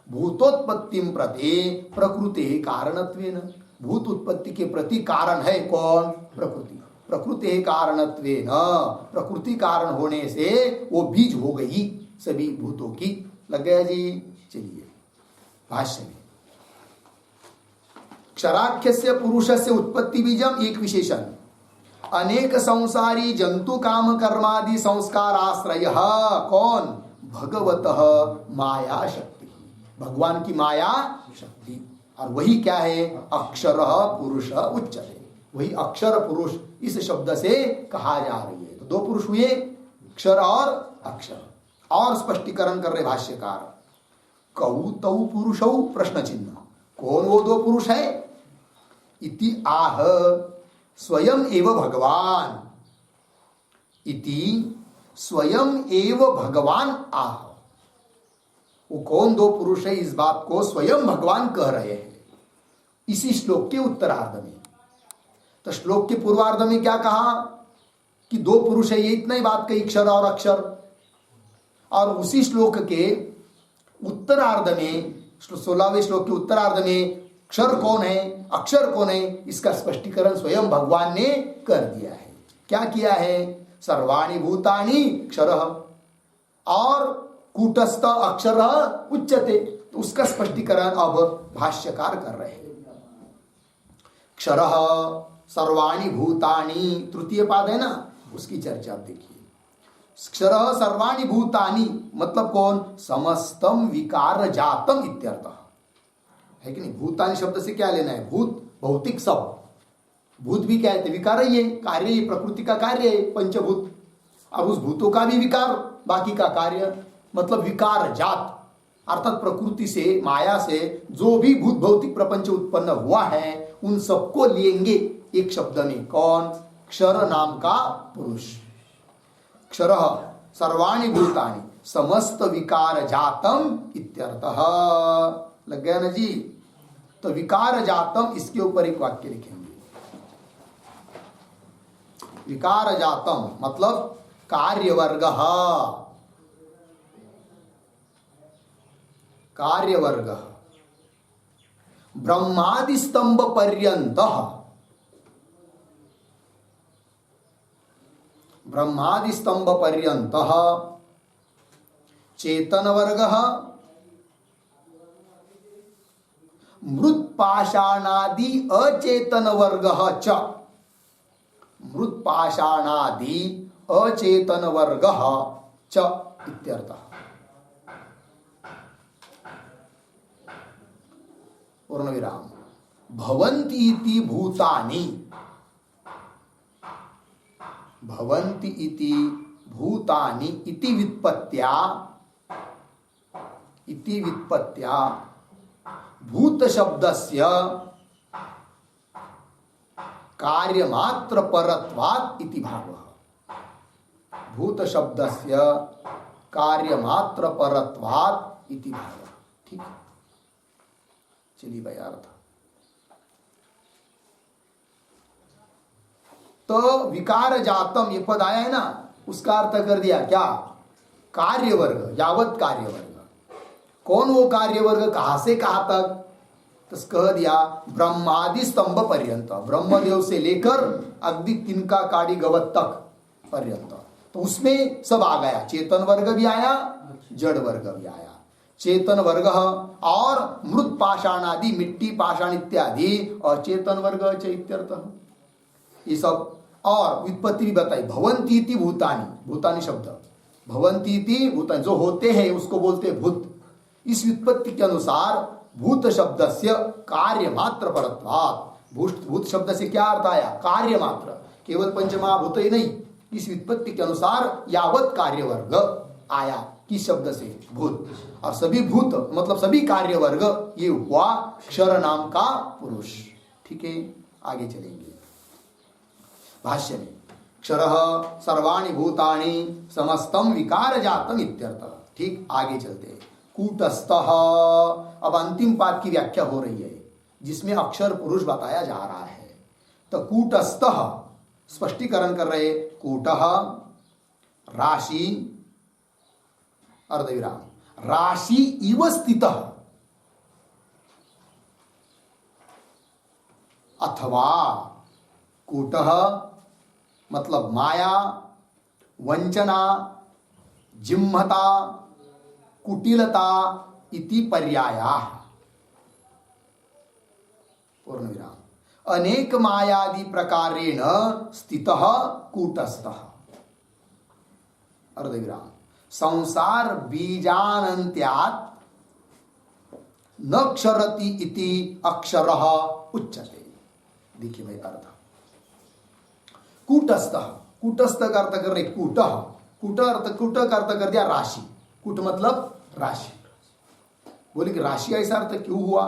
भूतोत्पत्ति प्रति प्रकृति कारणत्वेन, भूत उत्पत्ति के प्रति कारण है कौन, प्रकृति, प्रकृति कारणत्वेन, प्रकृति कारण होने से वो बीज हो गई सभी भूतों की। लग गया जी। चलिए भाष्य में, क्षराख्यस्य पुरुषस्य उत्पत्ति बीजम एक विशेषण, अनेक संसारी जंतु काम कर्मादि संस्कार आश्रय कौन, भगवतः माया शक्ति, भगवान की माया शक्ति, और वही क्या है, अक्षर पुरुष उच्चते, वही अक्षर पुरुष इस शब्द से कहा जा रही है। तो दो पुरुष हुए, अक्षर और अक्षर। और स्पष्टीकरण कर रहे भाष्यकार, कौ तौ पुरुषौ प्रश्न चिन्ह, कौन वो दो पुरुष है, इति आह स्वयं एव भगवान, इति स्वयं एव भगवान आह, वो कौन दो पुरुष है इस बात को स्वयं भगवान कह रहे हैं इसी श्लोक के उत्तरार्ध में। तो श्लोक के पूर्वार्ध में क्या कहा कि दो पुरुष है, ये इतना ही बात कही, क्षर और अक्षर। और उसी श्लोक के उत्तरार्ध में, 16वें श्लोक के उत्तरार्ध में क्षर कौन है, अक्षर कौन है, इसका स्पष्टीकरण स्वयं भगवान ने कर दिया है। क्या किया है, सर्वाणि भूतानि क्षरः और कूटस्थ अक्षर उच्यते, तो उसका स्पष्टीकरण अब भाष्यकार कर रहे हैं। क्षरः सर्वाणि भूतानि, तृतीय पाद है ना, उसकी चर्चा आप देखिए। क्षरः सर्वाणि भूतानि मतलब कौन, समस्तम विकार जातम इत्यर्थः, है कि नहीं। भूतानि शब्द से क्या लेना है, भूत भौतिक सब, भूत भी क्या है, विकार ही है, कार्य ही, प्रकृति का कार्य है पंचभूत, और उस भूतों का भी विकार, बाकी का कार्य, मतलब विकार जात, अर्थात प्रकृति से, माया से जो भी भूत भौतिक प्रपंच उत्पन्न हुआ है उन सबको लेंगे एक शब्द में, कौन, क्षर नाम का पुरुष। क्षरः सर्वाणि भूतानि समस्त विकार जातम इत्यर्थः। लग गया ना जी। तो विकार जातम, इसके ऊपर एक वाक्य लिखेंगे, विकार जातम मतलब कार्यवर्ग, कार्यवर्ग ब्रह्मादि स्तंभ पर्यंत, ब्रह्मादि स्तंभ पर्यंत चेतन वर्ग, मृत्पाषाणादि अचेतन वर्ग च, मृत्पाषाणादि अचेतन वर्ग च इत्यर्थः। पूर्णविराम। भवन्ति इति भूतानि, भवन्ति इति भूतानि इति व्युत्पत्त्या भूत शब्दस्य कार्यमात्र परत्वात् इति भावः। भूत शब्दस्य कार्यमात्र परत्वात् इति भावः। ठीक, चलिए भाई अर्थ। तो विकार जातम ये पद आया है ना, उसका अर्थ कर दिया क्या? कार्य वर्ग, यावत कार्य वर्ग। कौन वो कार्य वर्ग, कहां से कहां तक? तो कह दिया ब्रह्मादि स्तंभ पर्यंत, ब्रह्मदेव से लेकर अग्नि तिनका काड़ी गवत तक पर्यंत। तो उसमें सब आ गया, चेतन वर्ग भी आया, जड़ वर्ग भी आया। चेतन वर्ग और मृत पाषाण आदि, मिट्टी पाषाण इत्यादि, और चेतन वर्ग चैत्यर्थ, ये सब। और व्युत्पत्ति भी बताई, भवन्ति इति भूतानि, भूतानि शब्द, भवन्ति इति भूतानि, जो होते हैं उसको बोलते हैं भूत। इस व्युत्पत्ति के अनुसार भूत शब्दस्य कार्य मात्र परत्वात्, भूत शब्द से क्या अर्थ आया? कार्य मात्र, केवल पंचमहाभूत ही नहीं। इस व्युत्पत्ति के अनुसार यावत कार्य वर्ग आया, किस शब्द से? भूत। और सभी भूत मतलब सभी कार्य वर्ग, ये हुआ क्षर नाम का पुरुष। ठीक है, आगे चलेंगे भाष्य में। क्षरः सर्वाणि भूतानि समस्तम विकार जातम इत्यर्थः। ठीक, आगे चलते हैं। कूटस्थः, अब अंतिम पाद की व्याख्या हो रही है जिसमें अक्षर पुरुष बताया जा रहा है। तो कूटस्थः स्पष्टीकरण कर रहे, कूटः राशि, अर्धविराम, राशि इव स्थितः, अथवा कूटः मतलब माया, वंचना, जिह्मता, कुटिलता इति पर्यायाः। पूर्णविराम। अनेक मायादि प्रकारेण स्थितः कूटस्थः, अर्धविराम, संसार बीजानन्त्यात् न क्षरति इति अक्षरः उच्यते। देखिए भाई अर्थ, कूटस्थ, कूटस्थ का अर्थ कर रहे कूट, कूट का अर्थ कर दिया राशि। कूट मतलब राशि। बोले कि राशि ऐसा अर्थ क्यों हुआ?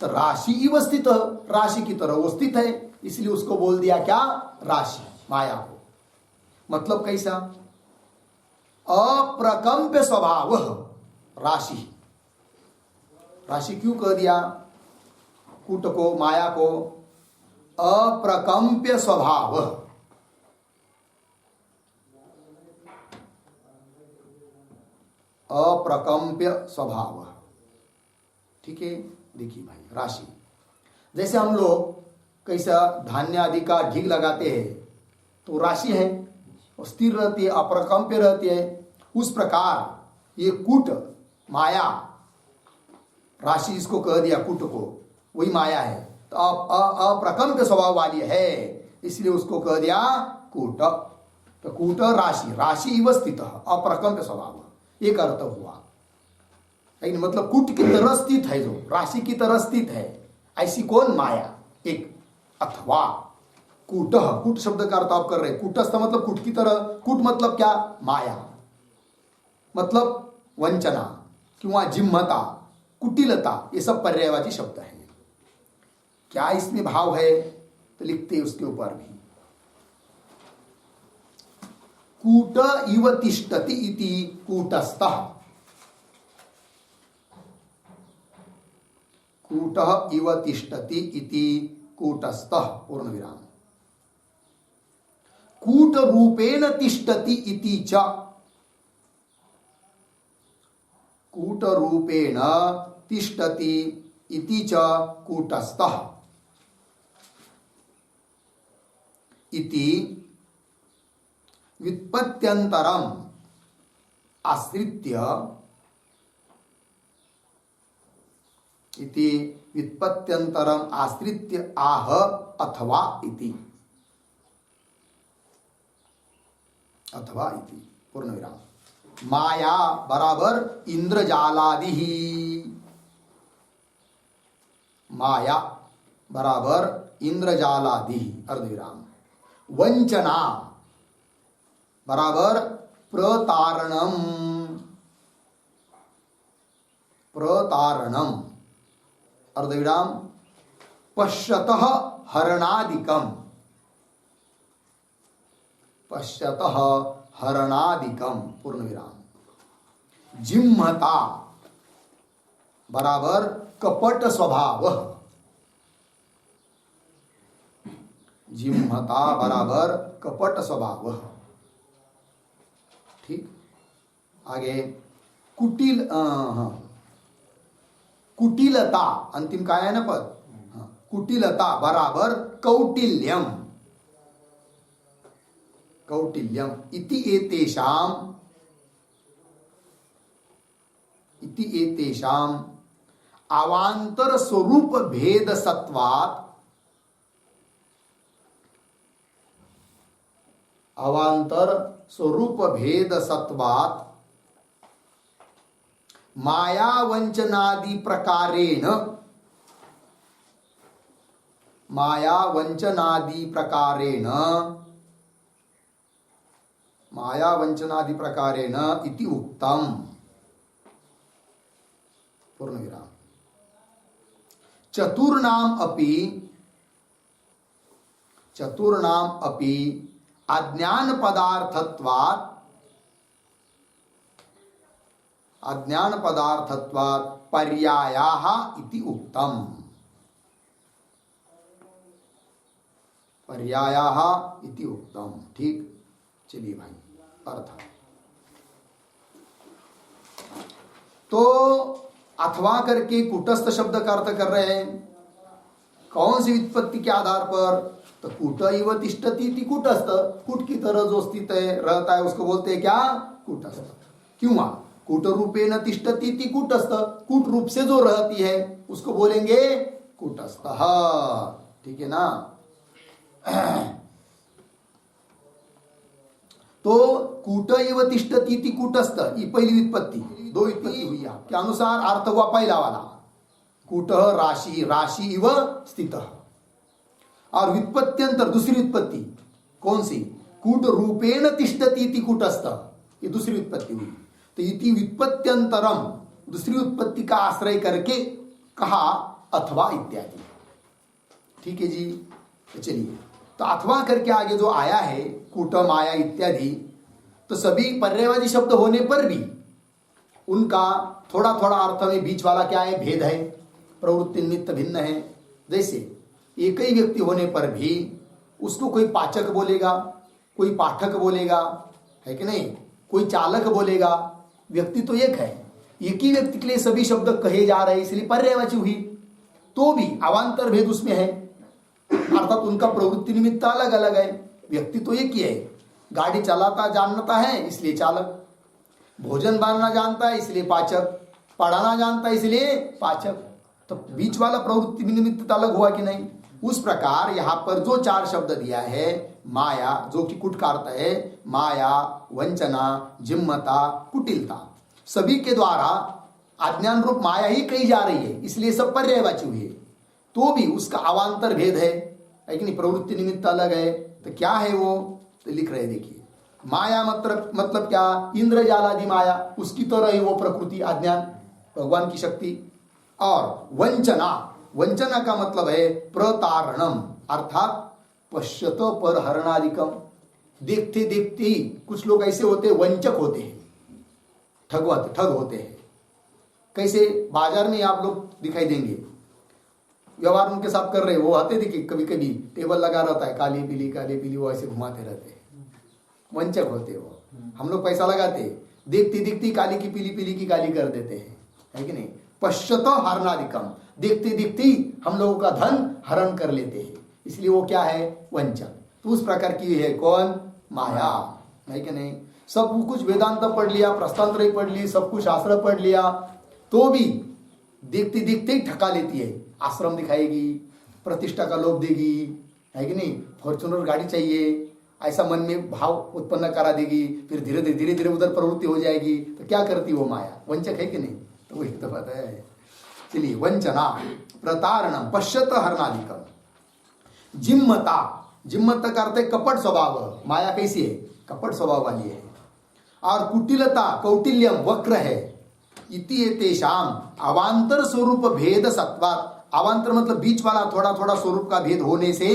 तो राशि इव स्थित, राशि की तरह वो स्थित है, इसलिए उसको बोल दिया क्या? राशि, माया को। मतलब कैसा? अप्रकंप्य स्वभाव राशि। राशि क्यों कह दिया कूट को, माया को? अप्रकंप्य स्वभाव, अप्रकंप्य स्वभाव। ठीक है, देखिए भाई राशि, जैसे हम लोग कैसा धान्य आदि का ढीग लगाते हैं तो राशि है, और स्थिर रहती है, अप्रकंप्य रहती है। उस प्रकार ये कूट माया, राशि इसको कह दिया कूट को, वही माया है। तो अप्रकंप्य स्वभाव वाली है, इसलिए उसको कह दिया कूट। तो कूट राशि, राशि इव स्थित, अप्रकंप्य स्वभाव, एक अर्थ हुआ। लेकिन मतलब कूट की तरह स्थित है, जो राशि की तरह स्थित है, ऐसी कौन? माया एक। अथवा कूट, कूट शब्द का अर्थ आप कर रहे, कूटस्थ मतलब कूट की तरह। कूट मतलब क्या? माया, मतलब वंचना किंवा जिह्मता, कुटिलता, ये सब पर्यायवाची शब्द है। क्या इसमें भाव है? तो लिखते उसके ऊपर भी, कूट इव तिष्ठति इति कूटस्थः, कूट इव तिष्ठति इति कूटस्थः। पूर्णविराम। कूट रूपेण तिष्ठति इति च, कूट रूपेण तिष्ठति इति च कूटस्थः इति व्युत्पत्त्यन्तरम् आश्रित्य, इति व्युत्पत्त्यन्तरम् आश्रित्य आह अथवा इति, अथवा इति। पूर्णविराम। माया बराबर इंद्रजालादि ही, माया बराबर इंद्रजालादि अर्धविराम। वंचना बराबर प्रतारणम, प्रतारणम अर्धविराम। पश्यतः हरणादिकम, पश्यतः हरणादिकम पूर्ण विराम। जिम्हता बराबर कपट स्वभाव, जिम्हता बराबर कपट स्वभाव। ठीक, आगे कुटिल, कुटिलता अंतिम काय है ना पद, कुटिलता बराबर कौटिल्यम, कौटिल्यम। इति एतेषाम, इति एतेषाम अवांतर स्वरूप भेद सत्वात्, अवांतर स्वरूप भेद सत्वात् माया वंचनादि प्रकारेण, माया वंचनादि प्रकारेण, माया वंचनादि प्रकारेण इति उक्तम पूर्ण विराम। चतुर्णाम अपि, चतुर्णाम अपि अज्ञान पदार्थत्वात्, अज्ञान पदार्थत्वात् पर्यायाः इति उक्तम, पर्यायाः इति उक्तम। ठीक, चलिए भाई अर्थ। तो अथवा करके कुटस्थ शब्द का अर्थ कर रहे हैं। कौन सी व्युत्पत्ति के आधार पर? तो कूट इव तिष्ठति इति कूटस्थ, कूट की तरह जो स्थित है रहता है उसको बोलते हैं क्या? कूटस्थ। क्यों? कूट रूपेण तिष्ठति इति कूटस्थ, कूट रूप से जो रहती है उसको बोलेंगे कूटस्थ। ठीक है ना? तो कूट इव तिष्ठति इति कूटस्थ, ये पहली व्युत्पत्ति। दो व्युत्पत्ति हुई आपके अनुसार, अर्थ हुआ पहला वाला कूट राशि, राशि इव स्थित। और व्युत्पत्त्यंतर दूसरी व्युत्पत्ति कौन सी? कूट रूपेण तिष्ठति इति कूटस्थ, ये दूसरी व्युत्पत्ति हुई। तो इति व्युत्पत्त्यंतरम, दूसरी उत्पत्ति का आश्रय करके कहा अथवा इत्यादि। ठीक है जी? तो चलिए, तो अथवा करके आगे जो आया है कूट माया इत्यादि, तो सभी पर्यायवादी शब्द होने पर भी उनका थोड़ा थोड़ा अर्थ में बीच वाला क्या है? भेद है, प्रवृत्ति निमित्त भिन्न है। जैसे एक ही व्यक्ति होने पर भी उसको कोई पाचक बोलेगा, कोई पाठक बोलेगा, है कि नहीं? कोई चालक बोलेगा। व्यक्ति तो एक है, एक ही व्यक्ति के लिए सभी शब्द कहे जा रहे हैं, इसलिए पर्यायवाची हुई। तो भी अवांतर भेद उसमें है, अर्थात उनका प्रवृत्ति निमित्त अलग अलग है। व्यक्ति तो एक ही है, गाड़ी चलाता जानता है इसलिए चालक, भोजन बनाना जानता है इसलिए पाचक, पढ़ाना जानता है इसलिए पाचक। तो बीच वाला प्रवृत्ति निमित्त अलग हुआ कि नहीं? उस प्रकार यहाँ पर जो चार शब्द दिया है, माया जो कि कुट का अर्थ है, माया, वंचना, जिम्मता, कुटिलता, सभी के द्वारा अज्ञान रूप माया ही कही जा रही है, इसलिए सब पर्यायवाची हुई है। तो भी उसका अवांतर भेद है कि नहीं? प्रवृत्ति निमित्त अलग है। तो क्या है वो? तो लिख रहे देखिए, माया मतलब क्या? इंद्रजालादि माया, उसकी तरह ही वो प्रकृति अज्ञान, भगवान की शक्ति। और वंचना, वंचना का मतलब है प्रतारणम, अर्थात पश्यत पर हरणादिकम। देखते देखते ही कुछ लोग ऐसे होते हैं, वंचक होते हैं, ठग होते हैं। कैसे? बाजार में आप लोग दिखाई देंगे, व्यवहार उनके साथ कर रहे, वो आते देखिए कभी कभी टेबल लगा रहता है, काली पीली, वो ऐसे घुमाते रहते हैं, वंचक होते वो। हम लोग पैसा लगाते, देखते देखते काली की पीली की काली कर देते हैं, है कि नहीं? पश्यत हरणादिकम, देखते देखते ही हम लोगों का धन हरण कर लेते हैं, इसलिए वो क्या है? वंचक। तो उस प्रकार की है कौन? माया, है कि नहीं? सब कुछ वेदांत पढ़ लिया, प्रस्थांतर पढ़ ली, सब कुछ शास्त्र पढ़ लिया, तो भी देखते देखते ही ठका लेती है। आश्रम दिखाएगी, प्रतिष्ठा का लोभ देगी, है कि नहीं? फॉर्च्यूनर गाड़ी चाहिए, ऐसा मन में भाव उत्पन्न करा देगी, फिर धीरे धीरे उधर प्रवृत्ति हो जाएगी, तो क्या करती वो माया? वंचक है कि नहीं? तो वही तो बात है। चलिए, वंचना प्रतारणम पश्यत हरणाधिकम। जिम्मता, जिम्मत का अर्थ है कपट स्वभाव। माया कैसी है? कपट स्वभाव वाली है। और कुटिलता, कौटिल्यम वक्र है। इति तेषाम अवांतर स्वरूप भेद सत्वात्, अवांतर मतलब बीच वाला थोड़ा थोड़ा स्वरूप का भेद होने से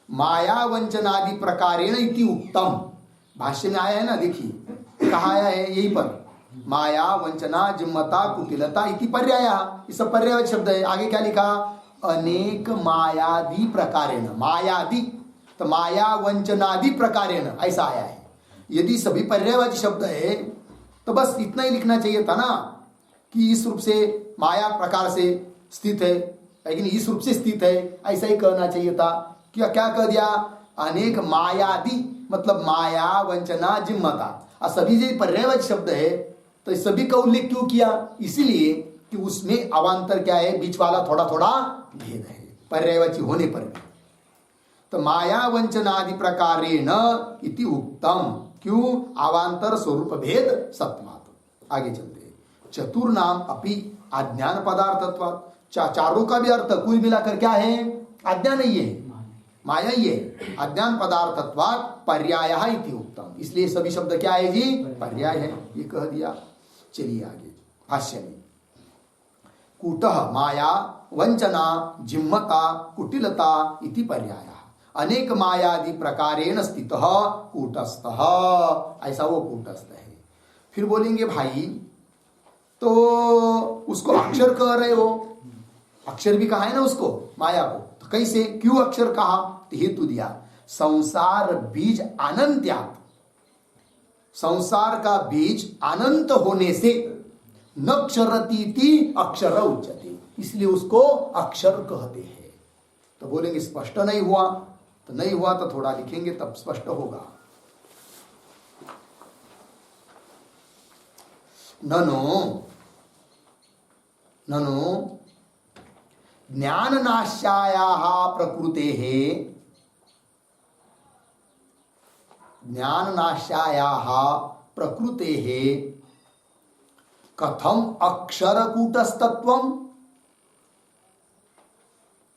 माया वंचनादि प्रकारेण इति उत्तम। भाष्य में आया है ना, देखिए कहा आया है यहीं पर, माया वंचना जिम्मता कुटिलता इति पर्याय। इस पर्याय शब्द है। आगे क्या लिखा? अनेक मायादि प्रकारेण, मायादि तो माया वंचनादि प्रकारेण ऐसा आया है। यदि सभी पर्यायवाची शब्द है तो बस इतना ही लिखना चाहिए था ना कि इस रूप से माया प्रकार से स्थित है, लेकिन इस रूप से स्थित है, ऐसा ही कहना चाहिए था। क्या क्या कह दिया? अनेक मायादि मतलब माया वंचना जिम्मता, और सभी जो पर्यायवाची शब्द है तो इस सभी का उल्लेख क्यों किया? इसीलिए कि उसमें अवांतर क्या है? बीच वाला थोड़ा थोड़ा भेद है पर्यायवाची होने पर भी। तो माया वंचनादि प्रकारेण इति उत्तम। क्यों? अवांतर स्वरूप भेद सत्वात्। आगे चलते हैं। चतुर्नाम अपि अज्ञान पदार्थत्वात्, चारों का भी अर्थ कुल मिलाकर क्या है? अज्ञान ही है, माया ही है। अज्ञान पदार्थत्वात् पर्यायः इति उत्तम। इसलिए सभी शब्द क्या है जी? पर्याय है, ये कह दिया। चलिए आगे भाष्य में। कूटः माया वंचना जिम्मता कुटिलता इति पर्यायः अनेक मायादि प्रकारेण स्थितः कूटस्थः, ऐसा वो कूटस्थ है। फिर बोलेंगे भाई तो उसको अक्षर कह रहे हो, अक्षर भी कहा है ना उसको, माया को, तो कैसे, क्यों अक्षर कहा? तो हेतु दिया, संसार बीज अनंत्यात्, संसार का बीज अनंत होने से न क्षरतीति अक्षर उच्यते, इसलिए उसको अक्षर कहते हैं। तो बोलेंगे स्पष्ट नहीं हुआ, तो नहीं हुआ तो थोड़ा लिखेंगे तब स्पष्ट होगा। ननो ज्ञाननाशायाः प्रकृतेः, ज्ञाननाशायाः प्रकृतेः कथम अक्षरकूटस्तत्वम्,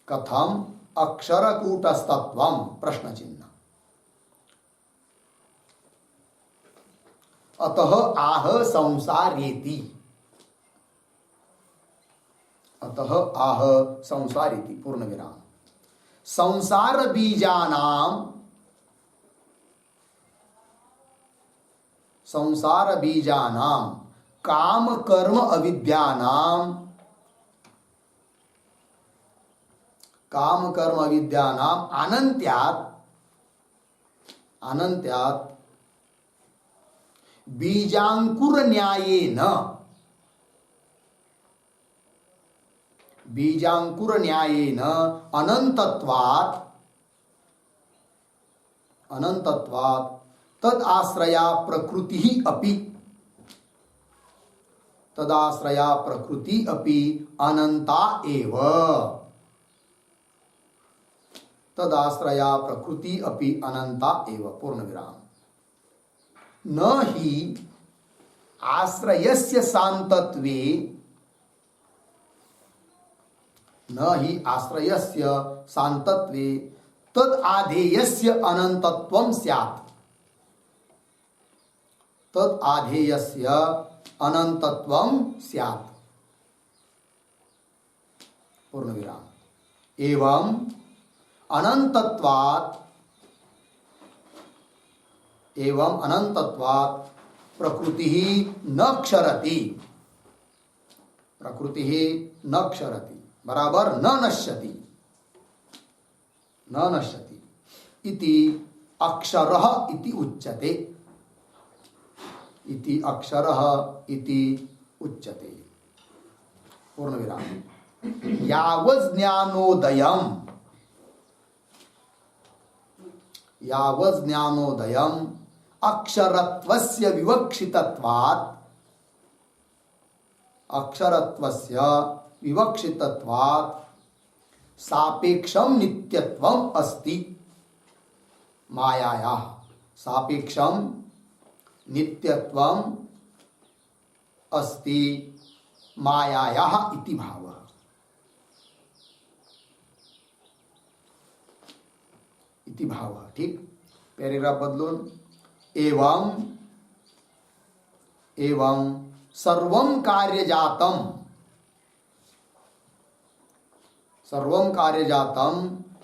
कथम अक्षरकूटस्तत्वम्, प्रश्न चिन्ह। अतः आह संसारेति, अतः आह संसारेति पूर्ण विराम। संसार बीजानाम, संसार बीजानाम काम कर्म अविद्यानाम, काम कर्म अविद्यानाम अनंत्यात्, अनंत्यात् बीजांकुर न्यायेन, बीजांकुर न्यायेन अनंतत्वात्, अनंतत्वात् तद आश्रया प्रकृति अपि, तदाश्रया प्रकृति अपि अनंता एव, तदाश्रया प्रकृति अपि अनंता एव पूर्ण विराम। न हि आश्रयस्य शांतत्वे, न हि आश्रयस्य शांतत्वे तद आधेयस्य अनंतत्वं स्यात्, तद आधेयस्य अनंतत्वं स्यात् पूर्ण विराम। एवं अनंतत्वात्, एवं अनंतत्वात् प्रकृति न क्षरति, प्रकृति न क्षरति बराबर न नश्यति, न नश्यति इति अक्षरः इति उच्यते, इति अक्षरः इति उच्यते पूर्ण विराम। यावत् ज्ञानोदयम्, यावत् ज्ञानोदयम् अक्षरत्वस्य विवक्षितत्वात्, अक्षरत्वस्य विवक्षितत्वात् सापेक्षम नित्यत्वम अस्ति, मायायाः सापेक्षम नित्यत्वम अस्ति मायायाः इति भावः। इति भावः, ठीक। पैराग्राफ बदलून एवं सर्वं कार्यजातम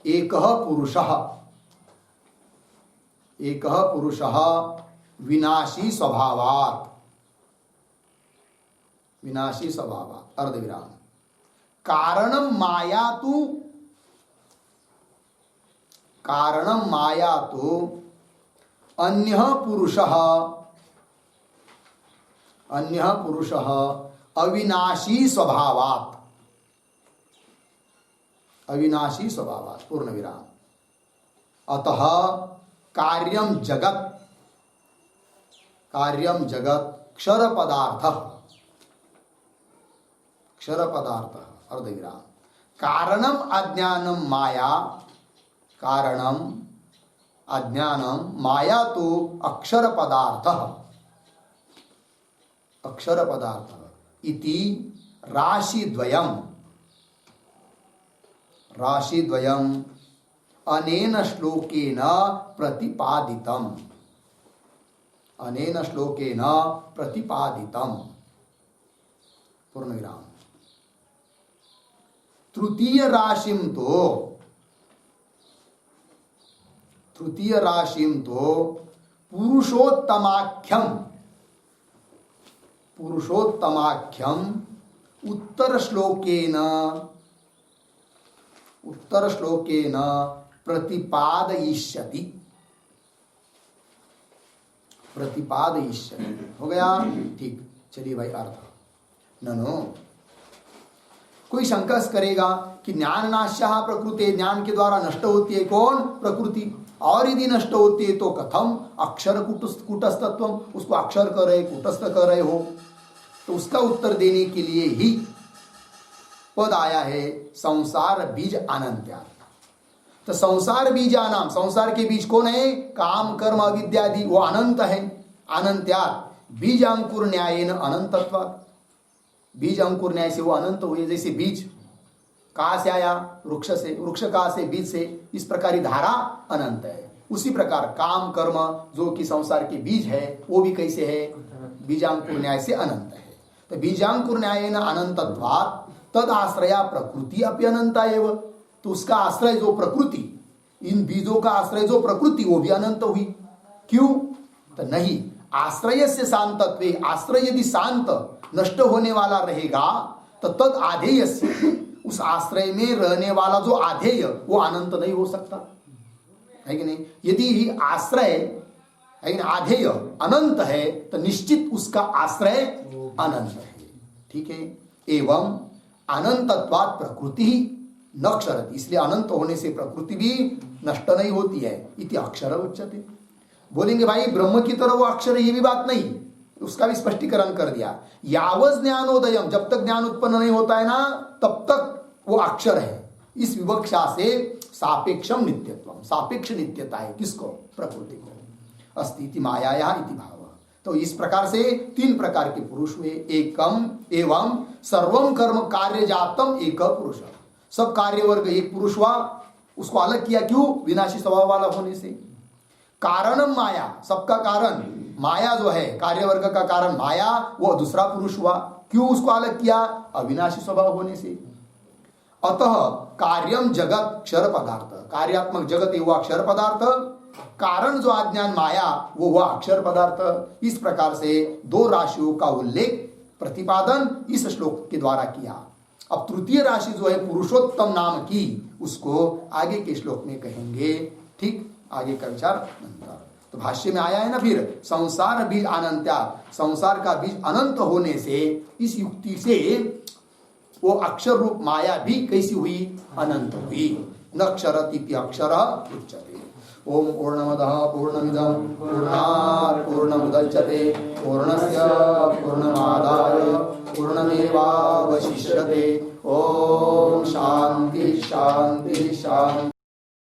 एकः पुरुषः विनाशी स्वभावात् अर्धविराम कारणं माया तो अन्यः पुरुषः अविनाशी स्वभावात् पूर्ण विराम अतः कार्यम जगत क्षर पदार्थ अर्धविराम कारणम अज्ञानम माया तो अक्षर पदार्थ इति राशिद्वयम् अनेन श्लोकेन प्रतिपादितम् पूर्णविराम तृतीय राशिम तो पुरुषोत्तमाख्यम उत्तर श्लोकेन प्रतिपादयिष्यति। हो गया, ठीक। चलिए भाई, अर्थ ननो कोई शंका करेगा कि ज्ञान नाश्यः प्रकृति, ज्ञान के द्वारा नष्ट होती है कौन? प्रकृति। और यदि नष्ट होती है तो कथम अक्षर कूटस्थत्व, उसको अक्षर कर रहे, कूटस्थ कर रहे हो। तो उसका उत्तर देने के लिए ही पद आया है संसार बीज अनंत्या। तो संसार बीजानाम, संसार के बीज कौन है? काम कर्म अविद्यादि, वो अनंत है। अनंत्या बीज अंकुर न्यायेन अनंतत्व, बीज अंकुर न्याय से वो अनंत हुए। जैसे बीज कहाँ से आया? वृक्ष से, वृक्ष कहाँ से? बीज से। इस प्रकार धारा अनंत है। उसी प्रकार काम कर्म जो कि संसार के बीज है, वो भी कैसे है? बीजांकुर न्याय से अनंत है। तो बीजांकुर न्यायेन अनंतत्वात् तद आश्रया प्रकृति अपि अनंता एव। तो उसका आश्रय जो प्रकृति, इन बीजों का आश्रय जो प्रकृति, वो भी अनंत हुई। क्यों? तो नहीं, आश्रय से शांतत्वे, आश्रय यदि शांत नष्ट होने वाला रहेगा तो तद आधेय से, उस आश्रय में रहने वाला जो आधेय, वो अनंत नहीं हो सकता है कि नहीं? यदि आश्रय है कि आधेय अनंत है तो निश्चित उसका आश्रय अनंत है। ठीक है। एवं अनंतत्वात् प्रकृति न क्षरति, इसलिए अनंत होने से प्रकृति भी नष्ट नहीं होती है। इति अक्षर उच्यते। बोलेंगे भाई ब्रह्म की तरह वो अक्षर, ये भी बात नहीं, उसका भी स्पष्टीकरण कर दिया। यावज ज्ञानोदयम, जब तक ज्ञान उत्पन्न नहीं होता है ना, तब तक वो अक्षर है। इस विवक्षा से सापेक्षम नित्यत्वम, सापेक्ष नित्यता है। किसको? प्रकृति को। अस्ति मायाया इति भाव। तो इस प्रकार से तीन प्रकार के पुरुष हुए। एकम एवं सर्वम कर्म कार्य जातम एक पुरुष, सब कार्य वर्ग एक पुरुष हुआ। उसको अलग किया, क्यों? विनाशी स्वभाव वाला होने से। कारणम माया, सबका कारण माया जो है, कार्य वर्ग का कारण माया, वो दूसरा पुरुष हुआ। क्यों उसको अलग किया? अविनाशी स्वभाव होने से। अतः कार्यम जगत क्षर पदार्थ, कार्यात्मक जगत है वो अक्षर पदार्थ, कारण जो अज्ञान माया वो हुआ अक्षर पदार्थ। इस प्रकार से दो राशियों का उल्लेख, प्रतिपादन इस श्लोक के द्वारा किया। अब तृतीय राशि जो है पुरुषोत्तम नाम की, उसको आगे के श्लोक में कहेंगे। ठीक, आगे का विचार नंतर। तो भाष्य में आया है ना, फिर संसार बीज अनंत्या, संसार का बीज अनंत होने से, इस युक्ति से वो अक्षर रूप माया भी कैसी हुई? अनंत हुई। न क्षरति अक्षर उच्यते। ओम पूर्णमदः पूर्णमिदं पूर्णात् पूर्णमुदच्यते पूर्णस्य पूर्णमादाय पूर्णमेवावशिष्यते। ओम शांति शांति शांति।